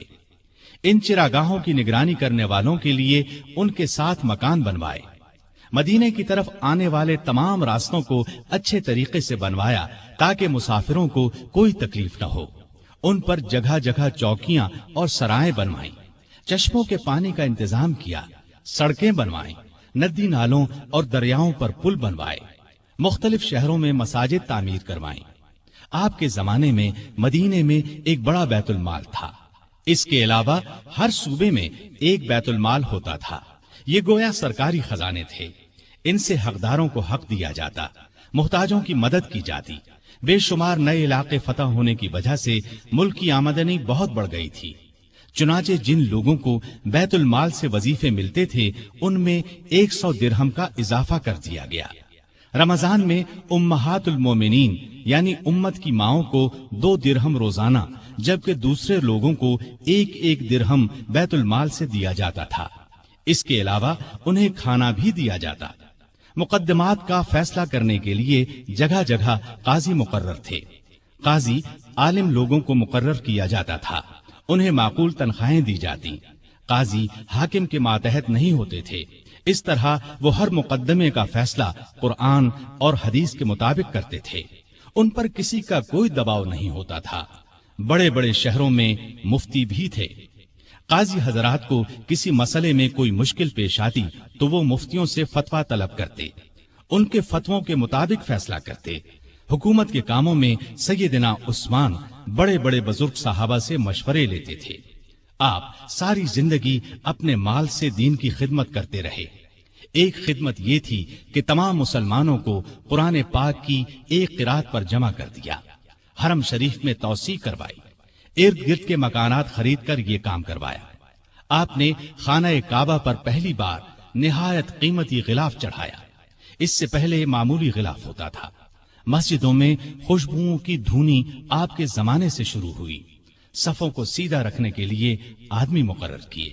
ان چراگاہوں کی نگرانی کرنے والوں کے لیے ان کے ساتھ مکان بنوائے۔ مدینے کی طرف آنے والے تمام راستوں کو اچھے طریقے سے بنوایا تاکہ مسافروں کو کوئی تکلیف نہ ہو۔ ان پر جگہ جگہ چوکیاں اور سرائیں بنوائیں، چشموں کے پانی کا انتظام کیا، سڑکیں بنوائیں، ندی نالوں اور دریاؤں پر پل بنوائے، مختلف شہروں میں مساجد تعمیر کروائیں۔ آپ کے زمانے میں مدینے میں ایک بڑا بیت المال تھا۔ اس کے علاوہ ہر صوبے میں ایک بیت المال ہوتا تھا۔ یہ گویا سرکاری خزانے تھے۔ ان سے حقداروں کو حق دیا جاتا، محتاجوں کی مدد کی جاتی۔ بے شمار نئے علاقے فتح ہونے کی وجہ سے ملک کی آمدنی بہت بڑھ گئی تھی۔ چنانچہ جن لوگوں کو بیت المال سے وظیفے ملتے تھے ان میں 100 درہم کا اضافہ کر دیا گیا۔ رمضان میں امہات المومنین یعنی امت کی ماؤں کو 2 درہم روزانہ، جبکہ دوسرے لوگوں کو 1 درہم بیت المال سے دیا جاتا تھا۔ اس کے علاوہ انہیں کھانا بھی دیا جاتا۔ مقدمات کا فیصلہ کرنے کے لیے جگہ جگہ قاضی مقرر تھے۔ قاضی عالم لوگوں کو مقرر کیا جاتا تھا، انہیں معقول تنخواہیں دی جاتی۔ قاضی حاکم کے ماتحت نہیں ہوتے تھے، اس طرح وہ ہر مقدمے کا فیصلہ قرآن اور حدیث کے مطابق کرتے تھے۔ ان پر کسی کا کوئی دباؤ نہیں ہوتا تھا۔ بڑے بڑے شہروں میں مفتی بھی تھے۔ قاضی حضرات کو کسی مسئلے میں کوئی مشکل پیش آتی تو وہ مفتیوں سے فتویٰ طلب کرتے، ان کے فتووں کے مطابق فیصلہ کرتے۔ حکومت کے کاموں میں سیدنا عثمان بڑے بڑے بزرگ صحابہ سے مشورے لیتے تھے۔ آپ ساری زندگی اپنے مال سے دین کی خدمت کرتے رہے۔ ایک خدمت یہ تھی کہ تمام مسلمانوں کو قرآن پاک کی ایک قرات پر جمع کر دیا، حرم شریف میں توسیع کروائی، ارد گرد کے مکانات خرید کر یہ کام کروایا۔ آپ نے خانہ کعبہ پر پہلی بار نہایت قیمتی غلاف چڑھایا۔ اس سے پہلے معمولی غلاف ہوتا تھا۔ مسجدوں میں خوشبوؤں کی دھونی آپ کے زمانے سے شروع ہوئی۔ صفوں کو سیدھا رکھنے کے لیے آدمی مقرر کیے۔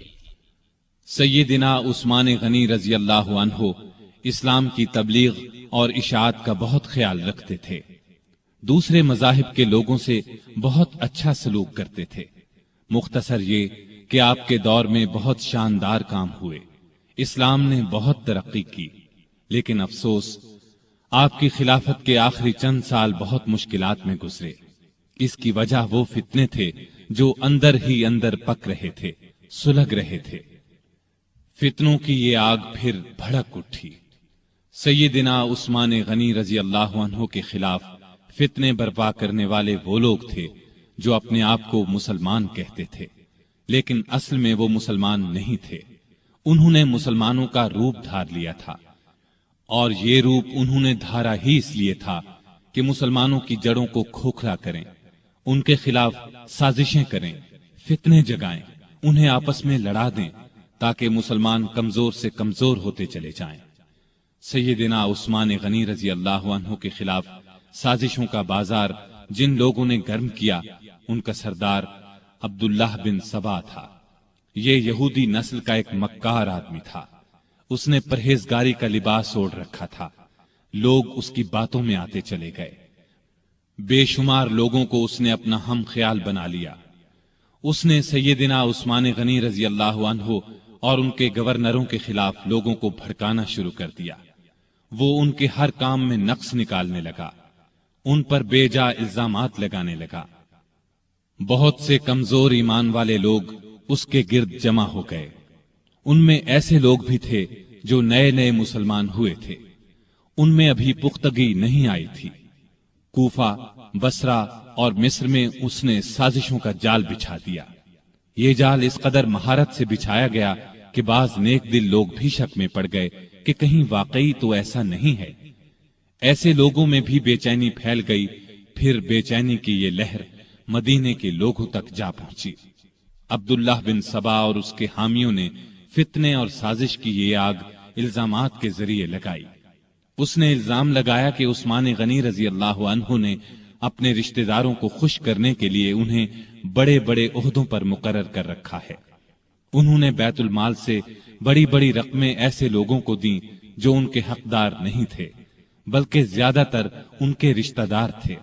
سیدنا عثمان غنی رضی اللہ عنہ اسلام کی تبلیغ اور اشاعت کا بہت خیال رکھتے تھے۔ دوسرے مذاہب کے لوگوں سے بہت اچھا سلوک کرتے تھے۔ مختصر یہ کہ آپ کے دور میں بہت شاندار کام ہوئے، اسلام نے بہت ترقی کی، لیکن افسوس آپ کی خلافت کے آخری چند سال بہت مشکلات میں گزرے۔ اس کی وجہ وہ فتنے تھے جو اندر ہی اندر پک رہے تھے، سلگ رہے تھے۔ فتنوں کی یہ آگ پھر بھڑک اٹھی۔ سیدنا عثمان غنی رضی اللہ عنہ کے خلاف فتنے برپا کرنے والے وہ لوگ تھے جو اپنے آپ کو مسلمان کہتے تھے، لیکن اصل میں وہ مسلمان نہیں تھے۔ انہوں نے مسلمانوں کا روپ دھار لیا تھا، اور یہ روپ انہوں نے دھارا ہی اس لیے تھا کہ مسلمانوں کی جڑوں کو کھوکھلا کریں، ان کے خلاف سازشیں کریں، فتنے جگائیں، انہیں آپس میں لڑا دیں تاکہ مسلمان کمزور سے کمزور ہوتے چلے جائیں۔ سیدنا عثمان غنی رضی اللہ عنہ کے خلاف سازشوں کا بازار جن لوگوں نے گرم کیا، ان کا سردار عبداللہ بن سبا تھا۔ یہ یہودی نسل کا ایک مکار آدمی تھا۔ اس نے پرہیزگاری کا لباس اوڑھ رکھا تھا۔ لوگ اس کی باتوں میں آتے چلے گئے۔ بے شمار لوگوں کو اس نے اپنا ہم خیال بنا لیا۔ اس نے سیدنا عثمان غنی رضی اللہ عنہ اور ان کے گورنروں کے خلاف لوگوں کو بھڑکانا شروع کر دیا۔ وہ ان کے ہر کام میں نقص نکالنے لگا، ان پر بے جا الزامات لگانے لگا۔ بہت سے کمزور ایمان والے لوگ اس کے گرد جمع ہو گئے۔ ان میں ایسے لوگ بھی تھے جو نئے نئے مسلمان ہوئے تھے، ان میں ابھی پختگی نہیں آئی تھی۔ کوفہ، بصرہ اور مصر میں اس نے سازشوں کا جال بچھا دیا۔ یہ جال اس قدر مہارت سے بچھایا گیا کہ بعض نیک دل لوگ بھی شک میں پڑ گئے کہ کہیں واقعی تو ایسا نہیں ہے۔ ایسے لوگوں میں بھی بے چینی پھیل گئی۔ پھر بے چینی کی یہ لہر مدینے کے لوگوں تک جا پہنچی۔ عبداللہ بن سبا اور اس کے حامیوں نے فتنے اور سازش کی یہ آگ الزامات کے ذریعے لگائی۔ اس نے الزام لگایا کہ عثمان غنی رضی اللہ عنہ نے اپنے رشتہ داروں کو خوش کرنے کے لیے انہیں بڑے بڑے عہدوں پر مقرر کر رکھا ہے۔ انہوں نے بیت المال سے بڑی بڑی رقمیں ایسے لوگوں کو دیں جو ان کے حقدار نہیں تھے، بلکہ زیادہ تر ان کے رشتہ دار تھے۔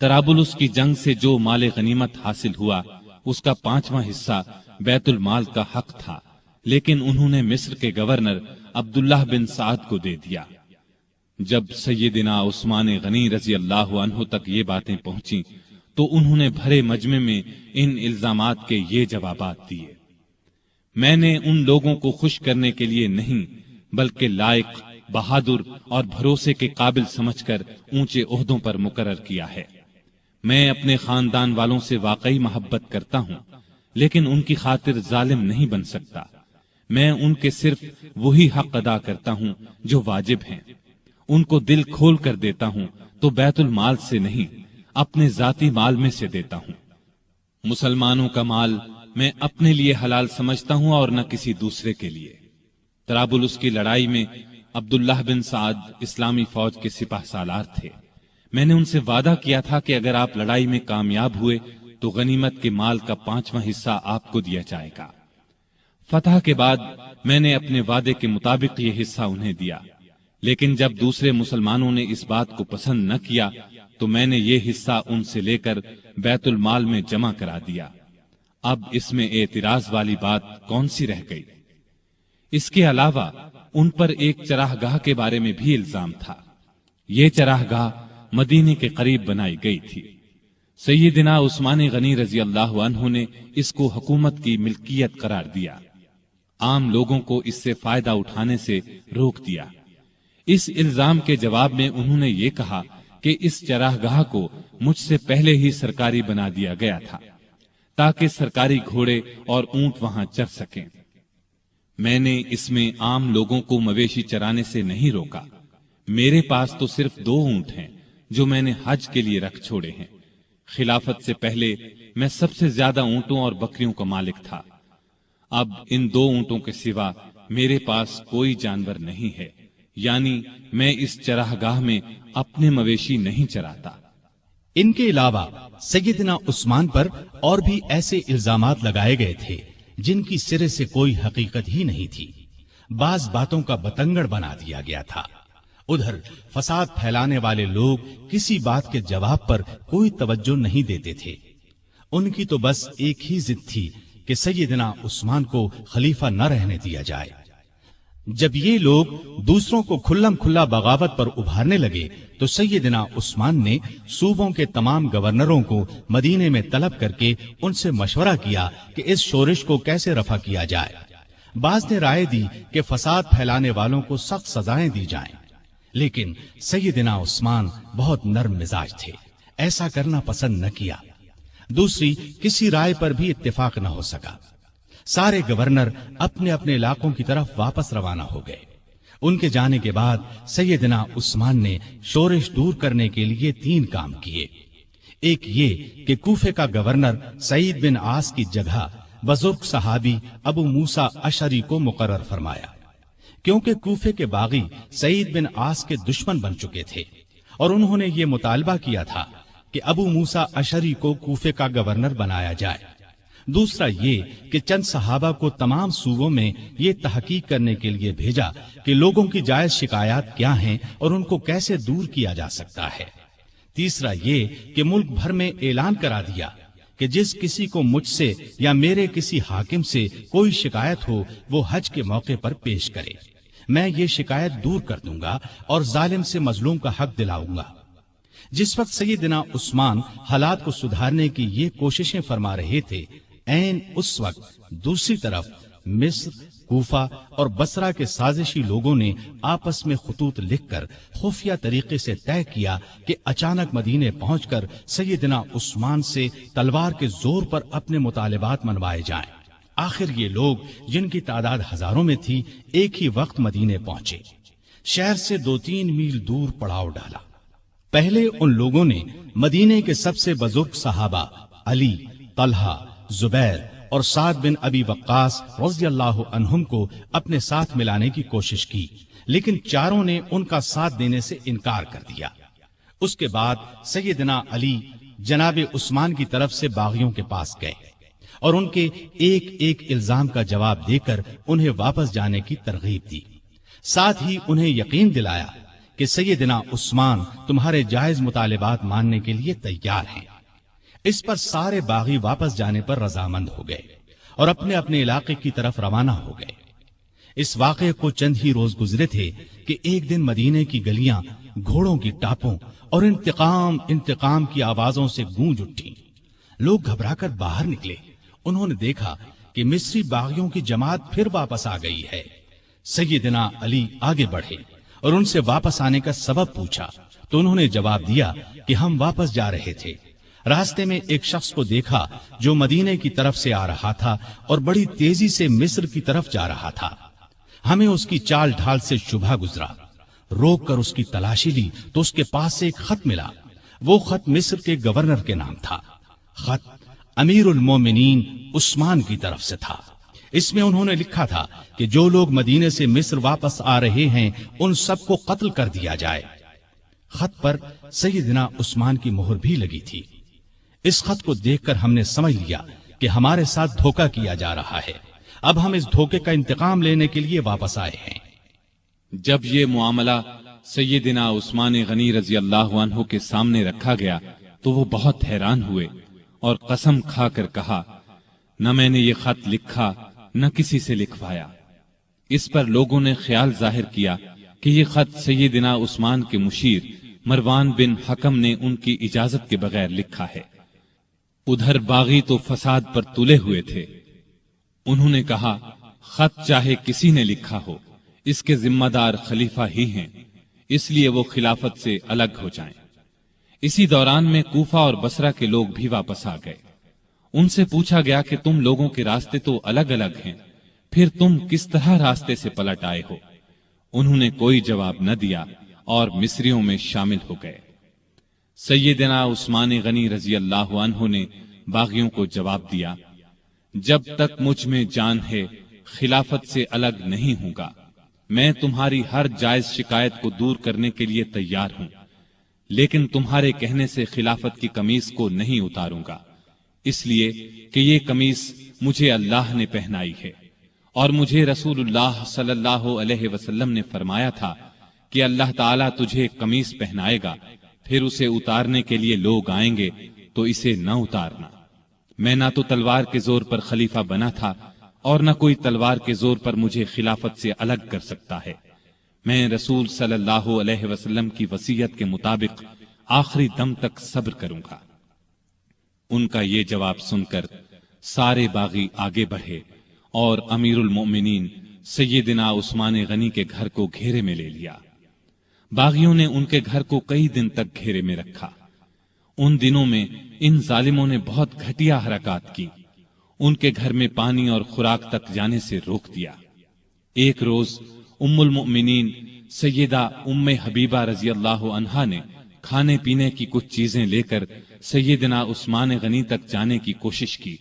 طرابلس کی جنگ سے جو مال غنیمت حاصل ہوا، اس کا 5واں حصہ بیت المال کا حق تھا، لیکن انہوں نے مصر کے گورنر عبداللہ بن سعد کو دے دیا۔ جب سیدنا عثمان غنی رضی اللہ عنہ تک یہ باتیں پہنچیں تو انہوں نے بھرے مجمع میں ان الزامات کے یہ جوابات دیے۔ میں نے ان لوگوں کو خوش کرنے کے لیے نہیں، بلکہ لائق، بہادر اور بھروسے کے قابل سمجھ کر اونچے عہدوں پر مقرر کیا ہے۔ میں اپنے خاندان والوں سے واقعی محبت کرتا ہوں، لیکن ان کی خاطر ظالم نہیں بن سکتا۔ میں ان کے صرف وہی حق ادا کرتا ہوں جو واجب ہیں۔ ان کو دل کھول کر دیتا ہوں تو بیت المال سے نہیں، اپنے ذاتی مال میں سے دیتا ہوں۔ مسلمانوں کا مال میں اپنے لیے حلال سمجھتا ہوں اور نہ کسی دوسرے کے لیے۔ طرابلس کی لڑائی میں عبداللہ بن سعد اسلامی فوج کے سپاہ سالار تھے۔ میں نے ان سے وعدہ کیا تھا کہ اگر آپ لڑائی میں کامیاب ہوئے تو غنیمت کے مال کا 5واں حصہ آپ کو دیا جائے گا۔ فتح کے بعد میں نے اپنے وعدے کے مطابق یہ حصہ انہیں دیا، لیکن جب دوسرے مسلمانوں نے اس بات کو پسند نہ کیا تو میں نے یہ حصہ ان سے لے کر بیت المال میں جمع کرا دیا۔ اب اس میں اعتراض والی بات کون سی رہ گئی؟ اس کے علاوہ ان پر ایک چراہ گاہ کے بارے میں بھی الزام تھا۔ یہ چراہ گاہ مدینے کے قریب بنائی گئی تھی۔ سیدنا عثمان غنی رضی اللہ عنہ نے اس کو حکومت کی ملکیت قرار دیا، عام لوگوں کو اس سے فائدہ اٹھانے سے روک دیا۔ اس الزام کے جواب میں انہوں نے یہ کہا کہ اس چراہ گاہ کو مجھ سے پہلے ہی سرکاری بنا دیا گیا تھا تاکہ سرکاری گھوڑے اور اونٹ وہاں چر سکیں۔ میں نے اس میں عام لوگوں کو مویشی چرانے سے نہیں روکا۔ میرے پاس تو صرف 2 اونٹ ہیں جو میں نے حج کے لیے رکھ چھوڑے ہیں۔ خلافت سے پہلے میں سب سے زیادہ اونٹوں اور بکریوں کا مالک تھا۔ اب ان 2 اونٹوں کے سوا میرے پاس کوئی جانور نہیں ہے، یعنی میں اس چراہ گاہ میں اپنے مویشی نہیں چراتا۔ ان کے علاوہ سیدنا عثمان پر اور بھی ایسے الزامات لگائے گئے تھے جن کی سرے سے کوئی حقیقت ہی نہیں تھی۔ بعض باتوں کا بتنگڑ بنا دیا گیا تھا۔ ادھر فساد پھیلانے والے لوگ کسی بات کے جواب پر کوئی توجہ نہیں دیتے تھے۔ ان کی تو بس ایک ہی ضد تھی کہ سیدنا عثمان کو خلیفہ نہ رہنے دیا جائے۔ جب یہ لوگ دوسروں کو کھلم کھلا بغاوت پر ابھارنے لگے تو سیدنا عثمان نے صوبوں کے تمام گورنروں کو مدینے میں طلب کر کے ان سے مشورہ کیا کہ اس شورش کو کیسے رفع کیا جائے۔ بعض نے رائے دی کہ فساد پھیلانے والوں کو سخت سزائیں دی جائیں، لیکن سیدنا عثمان بہت نرم مزاج تھے، ایسا کرنا پسند نہ کیا۔ دوسری کسی رائے پر بھی اتفاق نہ ہو سکا۔ سارے گورنر اپنے اپنے علاقوں کی طرف واپس روانہ ہو گئے۔ ان کے جانے کے بعد سیدنا عثمان نے شورش دور کرنے کے لیے 3 کام کیے۔ ایک یہ کہ کوفے کا گورنر سعید بن عاص کی جگہ بزرگ صحابی ابو موسیٰ اشعری کو مقرر فرمایا، کیونکہ کوفے کے باغی سعید بن عاص کے دشمن بن چکے تھے اور انہوں نے یہ مطالبہ کیا تھا کہ ابو موسیٰ اشعری کو کوفے کا گورنر بنایا جائے۔ دوسرا یہ کہ چند صحابہ کو تمام صوبوں میں یہ تحقیق کرنے کے لیے بھیجا کہ لوگوں کی جائز شکایات کیا ہیں اور ان کو کیسے دور کیا جا سکتا ہے۔ تیسرا یہ کہ ملک بھر میں اعلان کرا دیا کہ جس کسی کو مجھ سے یا میرے کسی حاکم سے کوئی شکایت ہو وہ حج کے موقع پر پیش کرے، میں یہ شکایت دور کر دوں گا اور ظالم سے مظلوم کا حق دلاؤں گا۔ جس وقت سیدنا عثمان حالات کو سدھارنے کی یہ کوششیں فرما رہے تھے، عین اس وقت دوسری طرف مصر، کوفہ اور بصرہ کے سازشی لوگوں نے آپس میں خطوط لکھ کر خفیہ طریقے سے طے کیا کہ اچانک مدینے پہنچ کر سیدنا عثمان سے تلوار کے زور پر اپنے مطالبات منوائے جائیں۔ آخر یہ لوگ جن کی تعداد ہزاروں میں تھی ایک ہی وقت مدینے پہنچے۔ شہر سے 2-3 میل دور پڑاؤ ڈالا۔ پہلے ان لوگوں نے مدینے کے سب سے بزرگ صحابہ علی، طلحہ، زبیر اور سعد بن ابی وقاص رضی اللہ عنہم کو اپنے ساتھ ملانے کی کوشش کی، لیکن چاروں نے ان کا ساتھ دینے سے انکار کر دیا۔ اس کے بعد سیدنا علی جناب عثمان کی طرف سے باغیوں کے پاس گئے اور ان کے ایک ایک الزام کا جواب دے کر انہیں واپس جانے کی ترغیب دی، ساتھ ہی انہیں یقین دلایا کہ سیدنا عثمان تمہارے جائز مطالبات ماننے کے لیے تیار ہیں۔ اس پر سارے باغی واپس جانے پر رضامند ہو گئے اور اپنے اپنے علاقے کی طرف روانہ ہو گئے۔ اس واقعے کو چند ہی روز گزرے تھے کہ ایک دن مدینے کی گلیاں گھوڑوں کی ٹاپوں اور انتقام کی آوازوں سے گونج اٹھی۔ لوگ گھبرا کر باہر نکلے۔ انہوں نے دیکھا کہ مصری باغیوں کی جماعت پھر واپس آ گئی ہے۔ سیدنا علی آگے بڑھے اور ان سے واپس آنے کا سبب پوچھا تو انہوں نے جواب دیا کہ ہم واپس جا رہے تھے، راستے میں ایک شخص کو دیکھا جو مدینے کی طرف سے آ رہا تھا اور بڑی تیزی سے مصر کی طرف جا رہا تھا۔ ہمیں اس کی چال ڈھال سے شبہ گزرا، روک کر اس کی تلاشی لی تو اس کے پاس سے ایک خط ملا۔ وہ خط مصر کے گورنر کے نام تھا۔ خط امیر المومنین عثمان کی طرف سے تھا۔ اس میں انہوں نے لکھا تھا کہ جو لوگ مدینے سے مصر واپس آ رہے ہیں ان سب کو قتل کر دیا جائے۔ خط پر سیدنا عثمان کی مہر بھی لگی تھی۔ اس خط کو دیکھ کر ہم نے سمجھ لیا کہ ہمارے ساتھ دھوکہ کیا جا رہا ہے، اب ہم اس دھوکے کا انتقام لینے کے لیے واپس آئے ہیں۔ جب یہ معاملہ سیدنا عثمان غنی رضی اللہ عنہ کے سامنے رکھا گیا تو وہ بہت حیران ہوئے اور قسم کھا کر کہا، نہ میں نے یہ خط لکھا نہ کسی سے لکھوایا۔ اس پر لوگوں نے خیال ظاہر کیا کہ یہ خط سیدنا عثمان کے مشیر مروان بن حکم نے ان کی اجازت کے بغیر لکھا ہے۔ ادھر باغی تو فساد پر تلے ہوئے تھے۔ انہوں نے کہا خط چاہے کسی نے لکھا ہو، اس کے ذمہ دار خلیفہ ہی ہیں، اس لیے وہ خلافت سے الگ ہو جائیں۔ اسی دوران میں کوفہ اور بصرہ کے لوگ بھی واپس آ گئے۔ ان سے پوچھا گیا کہ تم لوگوں کے راستے تو الگ الگ ہیں، پھر تم کس طرح راستے سے پلٹ آئے ہو؟ انہوں نے کوئی جواب نہ دیا اور مصریوں میں شامل ہو گئے۔ سیدنا عثمان غنی رضی اللہ عنہ نے باغیوں کو جواب دیا، جب تک مجھ میں جان ہے خلافت سے الگ نہیں ہوں گا۔ میں تمہاری ہر جائز شکایت کو دور کرنے کے لیے تیار ہوں، لیکن تمہارے کہنے سے خلافت کی قمیص کو نہیں اتاروں گا، اس لیے کہ یہ قمیص مجھے اللہ نے پہنائی ہے، اور مجھے رسول اللہ صلی اللہ علیہ وسلم نے فرمایا تھا کہ اللہ تعالیٰ تجھے قمیص پہنائے گا، پھر اسے اتارنے کے لیے لوگ آئیں گے تو اسے نہ اتارنا۔ میں نہ تو تلوار کے زور پر خلیفہ بنا تھا اور نہ کوئی تلوار کے زور پر مجھے خلافت سے الگ کر سکتا ہے۔ میں رسول صلی اللہ علیہ وسلم کی وصیت کے مطابق آخری دم تک صبر کروں گا۔ ان کا یہ جواب سن کر سارے باغی آگے بڑھے اور امیر المؤمنین سیدنا عثمان غنی کے گھر کو گھیرے میں لے لیا۔ باغیوں نے ان کے گھر کو کئی دن تک گھیرے میں رکھا۔ ان دنوں میں ان ظالموں نے بہت گھٹیا حرکات کی، ان کے گھر میں پانی اور خوراک تک جانے سے روک دیا۔ ایک روز ام المؤمنین سیدہ ام حبیبہ رضی اللہ عنہا نے کھانے پینے کی کچھ چیزیں لے کر سیدنا عثمان غنی تک جانے کی کوشش کی،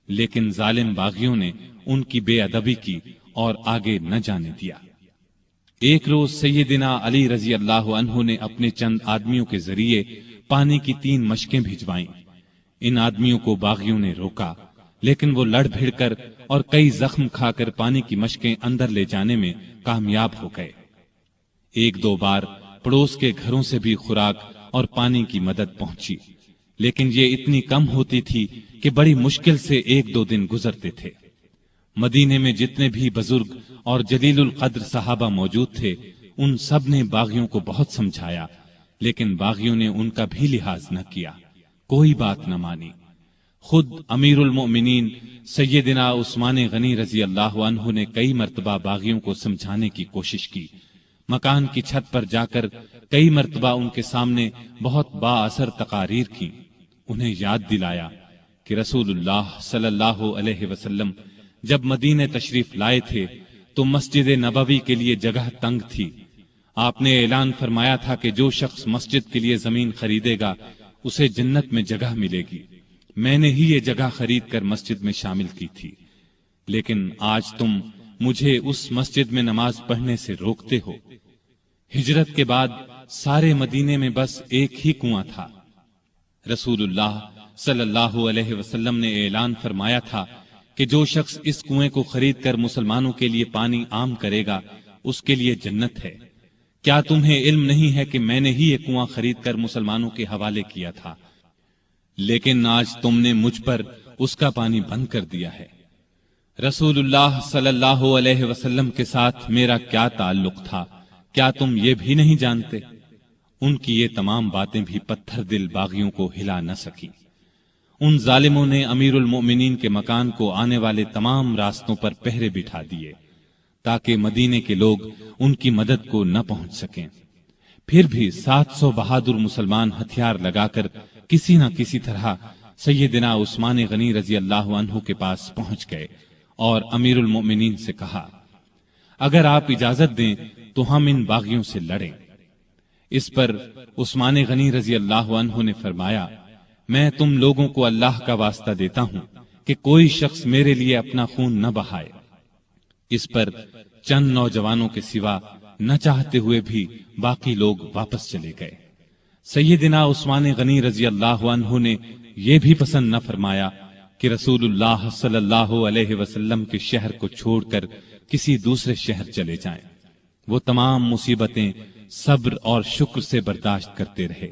لیکن ظالم باغیوں نے ان کی بے ادبی کی اور آگے نہ جانے دیا۔ ایک روز سیدنا علی رضی اللہ عنہ نے اپنے چند آدمیوں کے ذریعے پانی کی 3 مشکیں بھجوائیں۔ ان آدمیوں کو باغیوں نے روکا، لیکن وہ لڑ بھڑ کر اور کئی زخم کھا کر پانی کی مشکیں اندر لے جانے میں کامیاب ہو گئے۔ 1-2 بار پڑوس کے گھروں سے بھی خوراک اور پانی کی مدد پہنچی، لیکن یہ اتنی کم ہوتی تھی کہ بڑی مشکل سے 1-2 دن گزرتے تھے۔ مدینے میں جتنے بھی بزرگ اور جلیل القدر صحابہ موجود تھے، ان سب نے باغیوں کو بہت سمجھایا، لیکن باغیوں نے ان کا بھی لحاظ نہ کیا، کوئی بات نہ مانی۔ خود امیر المؤمنین سیدنا عثمان غنی رضی اللہ عنہ نے کئی مرتبہ باغیوں کو سمجھانے کی کوشش کی، مکان کی چھت پر جا کر کئی مرتبہ ان کے سامنے بہت با اثر تقاریر کی، انہیں یاد دلایا کہ رسول اللہ صلی اللہ علیہ وسلم جب مدینے تشریف لائے تھے تو مسجد نبوی کے لیے جگہ تنگ تھی۔ آپ نے اعلان فرمایا تھا کہ جو شخص مسجد کے لیے زمین خریدے گا اسے جنت میں جگہ ملے گی۔ میں نے ہی یہ جگہ خرید کر مسجد میں شامل کی تھی، لیکن آج تم مجھے اس مسجد میں نماز پڑھنے سے روکتے ہو۔ ہجرت کے بعد سارے مدینے میں بس ایک ہی کنواں تھا۔ رسول اللہ صلی اللہ علیہ وسلم نے اعلان فرمایا تھا کہ جو شخص اس کنویں کو خرید کر مسلمانوں کے لیے پانی عام کرے گا اس کے لیے جنت ہے۔ کیا تمہیں علم نہیں ہے کہ میں نے ہی یہ کنواں خرید کر مسلمانوں کے حوالے کیا تھا، لیکن آج تم نے مجھ پر اس کا پانی بند کر دیا ہے۔ رسول اللہ صلی اللہ علیہ وسلم کے ساتھ میرا کیا تعلق تھا، کیا تم یہ بھی نہیں جانتے؟ ان کی یہ تمام باتیں بھی پتھر دل باغیوں کو ہلا نہ سکی۔ ان ظالموں نے امیر المؤمنین کے مکان کو آنے والے تمام راستوں پر پہرے بٹھا دیے تاکہ مدینے کے لوگ ان کی مدد کو نہ پہنچ سکیں۔ پھر بھی 700 بہادر مسلمان ہتھیار لگا کر کسی نہ کسی طرح سیدنا عثمان غنی رضی اللہ عنہ کے پاس پہنچ گئے اور امیر المؤمنین سے کہا، اگر آپ اجازت دیں تو ہم ان باغیوں سے لڑیں۔ اس پر عثمان غنی رضی اللہ عنہ نے فرمایا، میں تم لوگوں کو اللہ کا واسطہ دیتا ہوں کہ کوئی شخص میرے لیے اپنا خون نہ بہائے۔ اس پر چند نوجوانوں کے سوا نہ چاہتے ہوئے بھی باقی لوگ واپس چلے گئے۔ سیدنا عثمان غنی رضی اللہ عنہ نے یہ بھی پسند نہ فرمایا کہ رسول اللہ صلی اللہ علیہ وسلم کے شہر کو چھوڑ کر کسی دوسرے شہر چلے جائیں۔ وہ تمام مصیبتیں صبر اور شکر سے برداشت کرتے رہے،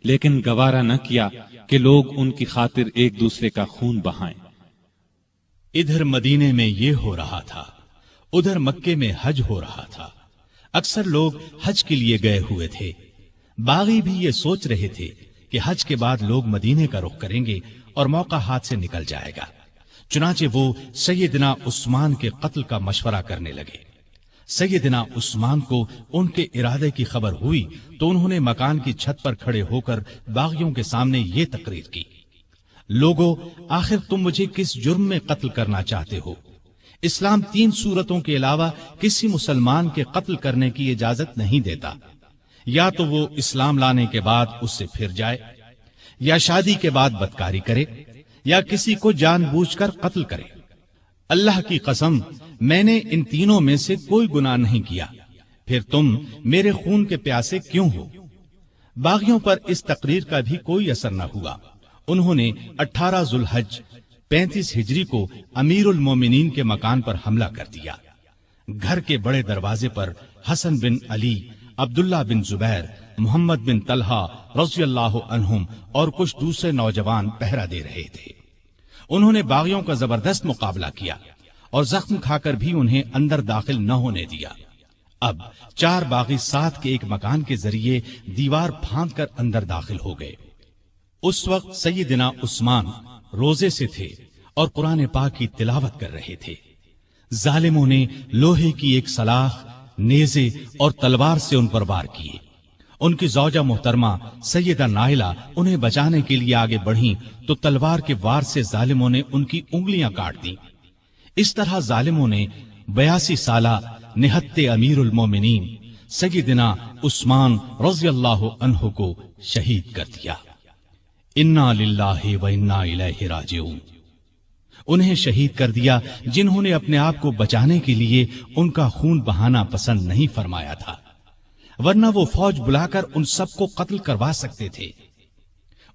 لیکن گوارا نہ کیا کہ لوگ ان کی خاطر ایک دوسرے کا خون بہائیں۔ ادھر مدینے میں یہ ہو رہا تھا، ادھر مکے میں حج ہو رہا تھا۔ اکثر لوگ حج کے لیے گئے ہوئے تھے۔ باغی بھی یہ سوچ رہے تھے کہ حج کے بعد لوگ مدینے کا رخ کریں گے اور موقع ہاتھ سے نکل جائے گا، چنانچہ وہ سیدنا عثمان کے قتل کا مشورہ کرنے لگے۔ سیدنا عثمان کو ان کے ارادے کی خبر ہوئی تو انہوں نے مکان کی چھت پر کھڑے ہو کر باغیوں کے سامنے یہ تقریر کی: لوگو، آخر تم مجھے کس جرم میں قتل کرنا چاہتے ہو؟ اسلام 3 صورتوں کے علاوہ کسی مسلمان کے قتل کرنے کی اجازت نہیں دیتا۔ یا تو وہ اسلام لانے کے بعد اس سے پھر جائے، یا شادی کے بعد بدکاری کرے، یا کسی کو جان بوجھ کر قتل کرے۔ اللہ کی قسم، میں نے ان تینوں میں سے کوئی گناہ نہیں کیا، پھر تم میرے خون کے پیاسے کیوں ہو؟ باغیوں پر اس تقریر کا بھی کوئی اثر نہ ہوا۔ انہوں نے 18 ذوالحج 35 ہجری کو امیر المومنین کے مکان پر حملہ کر دیا۔ گھر کے بڑے دروازے پر حسن بن علی، عبداللہ بن زبیر، محمد بن طلحہ رضی اللہ عنہم اور کچھ دوسرے نوجوان پہرا دے رہے تھے۔ انہوں نے باغیوں کا زبردست مقابلہ کیا اور زخم کھا کر بھی انہیں اندر داخل نہ ہونے دیا۔ اب 4 باغی ساتھ کے ایک مکان کے ذریعے دیوار پھاند کر اندر داخل ہو گئے۔ اس وقت سیدنا عثمان روزے سے تھے اور قرآن پاک کی تلاوت کر رہے تھے۔ ظالموں نے لوہے کی ایک سلاخ، نیزے اور تلوار سے ان پر وار کیے۔ ان کی زوجہ محترمہ سیدہ نائلہ انہیں بچانے کے لیے آگے بڑھیں تو تلوار کے وار سے ظالموں نے ان کی انگلیاں کاٹ دیں۔ اس طرح ظالموں نے 82 سالہ نہتے امیر المومنین سیدنا عثمان رضی اللہ عنہ کو شہید کر دیا۔ انا للہ و انا الیہ راجعون۔ انہیں شہید کر دیا جنہوں نے اپنے آپ کو بچانے کے لیے ان کا خون بہانا پسند نہیں فرمایا تھا، ورنہ وہ فوج بلا کر ان سب کو قتل کروا سکتے تھے۔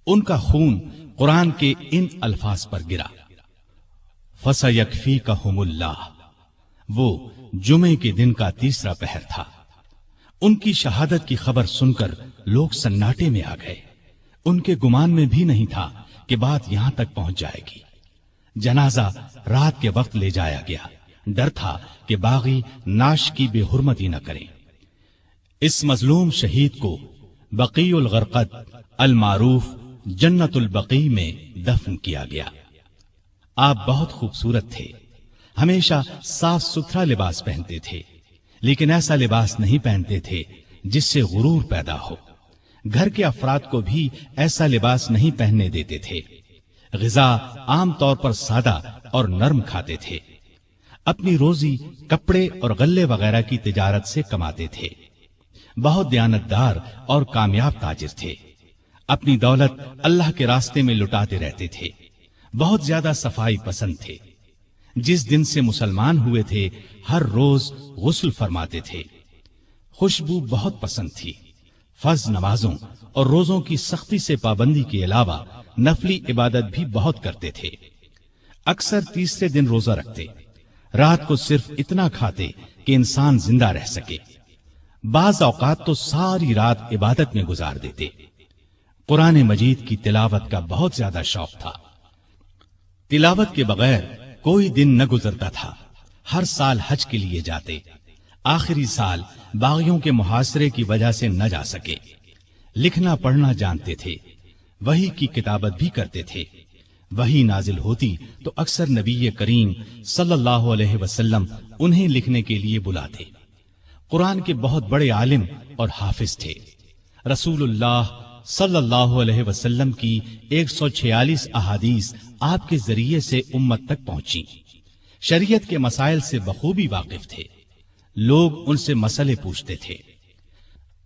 ان کا خون قرآن کے ان الفاظ پر گرا: فَسَيَكْفِيكَهُمُ اللَّهُ۔ وہ جمعے کے دن کا تیسرا پہر تھا۔ ان کی شہادت کی خبر سن کر لوگ سناٹے میں آ گئے۔ ان کے گمان میں بھی نہیں تھا کہ بات یہاں تک پہنچ جائے گی۔ جنازہ رات کے وقت لے جایا گیا، ڈر تھا کہ باغی ناش کی بے حرمتی نہ کریں۔ اس مظلوم شہید کو بقیع الغرقد المعروف جنت البقیع میں دفن کیا گیا۔ آپ بہت خوبصورت تھے، ہمیشہ صاف ستھرا لباس پہنتے تھے، لیکن ایسا لباس نہیں پہنتے تھے جس سے غرور پیدا ہو۔ گھر کے افراد کو بھی ایسا لباس نہیں پہننے دیتے تھے۔ غذا عام طور پر سادہ اور نرم کھاتے تھے۔ اپنی روزی کپڑے اور غلے وغیرہ کی تجارت سے کماتے تھے۔ بہت دیانتدار اور کامیاب تاجر تھے۔ اپنی دولت اللہ کے راستے میں لٹاتے رہتے تھے۔ بہت زیادہ صفائی پسند تھے۔ جس دن سے مسلمان ہوئے تھے ہر روز غسل فرماتے تھے۔ خوشبو بہت پسند تھی۔ فرض نمازوں اور روزوں کی سختی سے پابندی کے علاوہ نفلی عبادت بھی بہت کرتے تھے۔ اکثر تیسرے دن روزہ رکھتے، رات کو صرف اتنا کھاتے کہ انسان زندہ رہ سکے۔ بعض اوقات تو ساری رات عبادت میں گزار دیتے۔ قرآن مجید کی تلاوت کا بہت زیادہ شوق تھا۔ تلاوت کے بغیر کوئی دن نہ گزرتا تھا۔ ہر سال حج کے لیے جاتے، آخری سال باغیوں کے محاصرے کی وجہ سے نہ جا سکے۔ لکھنا پڑھنا جانتے تھے، وحی کی کتابت بھی کرتے تھے۔ وحی نازل ہوتی تو اکثر نبی کریم صلی اللہ علیہ وسلم انہیں لکھنے کے لیے بلاتے۔ قرآن کے بہت بڑے عالم اور حافظ تھے۔ رسول اللہ صلی اللہ علیہ وسلم کی 146 احادیث آپ کے ذریعے سے امت تک پہنچی۔ شریعت کے مسائل سے بخوبی واقف تھے۔ لوگ ان سے مسئلے پوچھتے تھے۔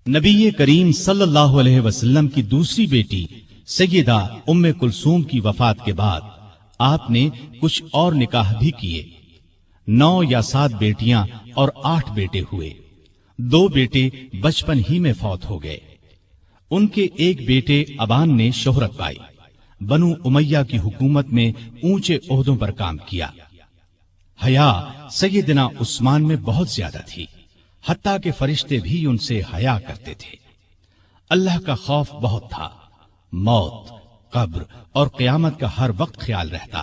نبی کریم صلی اللہ علیہ وسلم کی دوسری بیٹی سیدہ ام کلثوم کی وفات کے بعد آپ نے کچھ اور نکاح بھی کیے۔ 9 یا 7 بیٹیاں اور 8 بیٹے ہوئے۔ 2 بیٹے بچپن ہی میں فوت ہو گئے۔ ان کے ایک بیٹے ابان نے شہرت پائی، بنو امیہ کی حکومت میں اونچے عہدوں پر کام کیا۔ حیا سیدنا عثمان میں بہت زیادہ تھی، حتیٰ کہ فرشتے بھی ان سے حیا کرتے تھے۔ اللہ کا خوف بہت تھا، موت، قبر اور قیامت کا ہر وقت خیال رہتا۔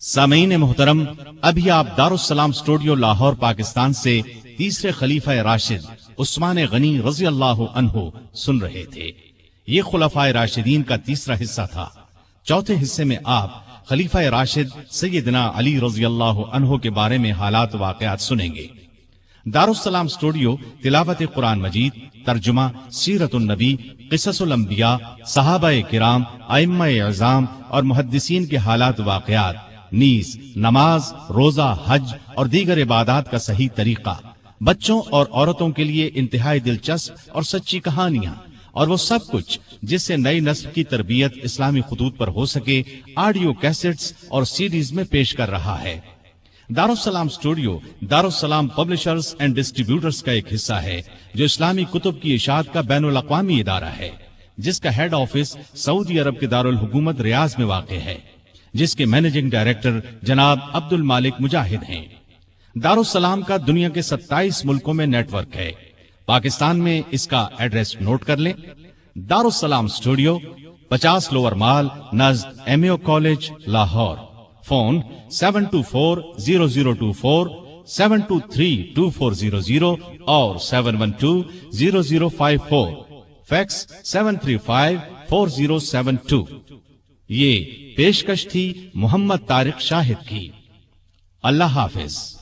سامعین محترم، ابھی آپ دارالسلام اسٹوڈیو لاہور پاکستان سے تیسرے خلیفہ راشد عثمان غنی رضی اللہ عنہ سن رہے تھے۔ یہ خلفائے راشدین کا تیسرا حصہ تھا۔ چوتھے حصے میں آپ خلیفہ راشد سیدنا علی رضی اللہ عنہ کے بارے میں حالات واقعات سنیں گے۔ دارالسلام اسٹوڈیو تلاوت قرآن مجید، ترجمہ، سیرت النبی، قصص الانبیاء، صحابہ کرام، ائمہ اعظام اور محدثین کے حالات واقعات، نیز نماز، روزہ، حج اور دیگر عبادات کا صحیح طریقہ، بچوں اور عورتوں کے لیے انتہائی دلچسپ اور سچی کہانیاں، اور وہ سب کچھ جس سے نئی نسل کی تربیت اسلامی خطوط پر ہو سکے، آڈیو کیسٹس اور سیڈیز میں پیش کر رہا ہے۔ دارالسلام اسٹوڈیو دارالسلام پبلشرز اینڈ ڈسٹریبیوٹرز کا ایک حصہ ہے جو اسلامی کتب کی اشاعت کا بین الاقوامی ادارہ ہے، جس کا ہیڈ آفس سعودی عرب کے دارالحکومت ریاض میں واقع ہے، جس کے مینیجنگ ڈائریکٹر جناب عبد المالک مجاہد ہیں۔ دارالسلام کا دنیا کے 27 ملکوں میں نیٹ ورک ہے۔ پاکستان میں اس کا ایڈریس نوٹ کر لیں۔ دارالسلام اسٹوڈیو 50 لوور مال نزد ایم کالج لاہور۔ فون 724-0024 723-2400 اور 712-0054، فیکس 735-4072۔ یہ پیشکش تھی محمد طارق شاہد کی۔ اللہ حافظ۔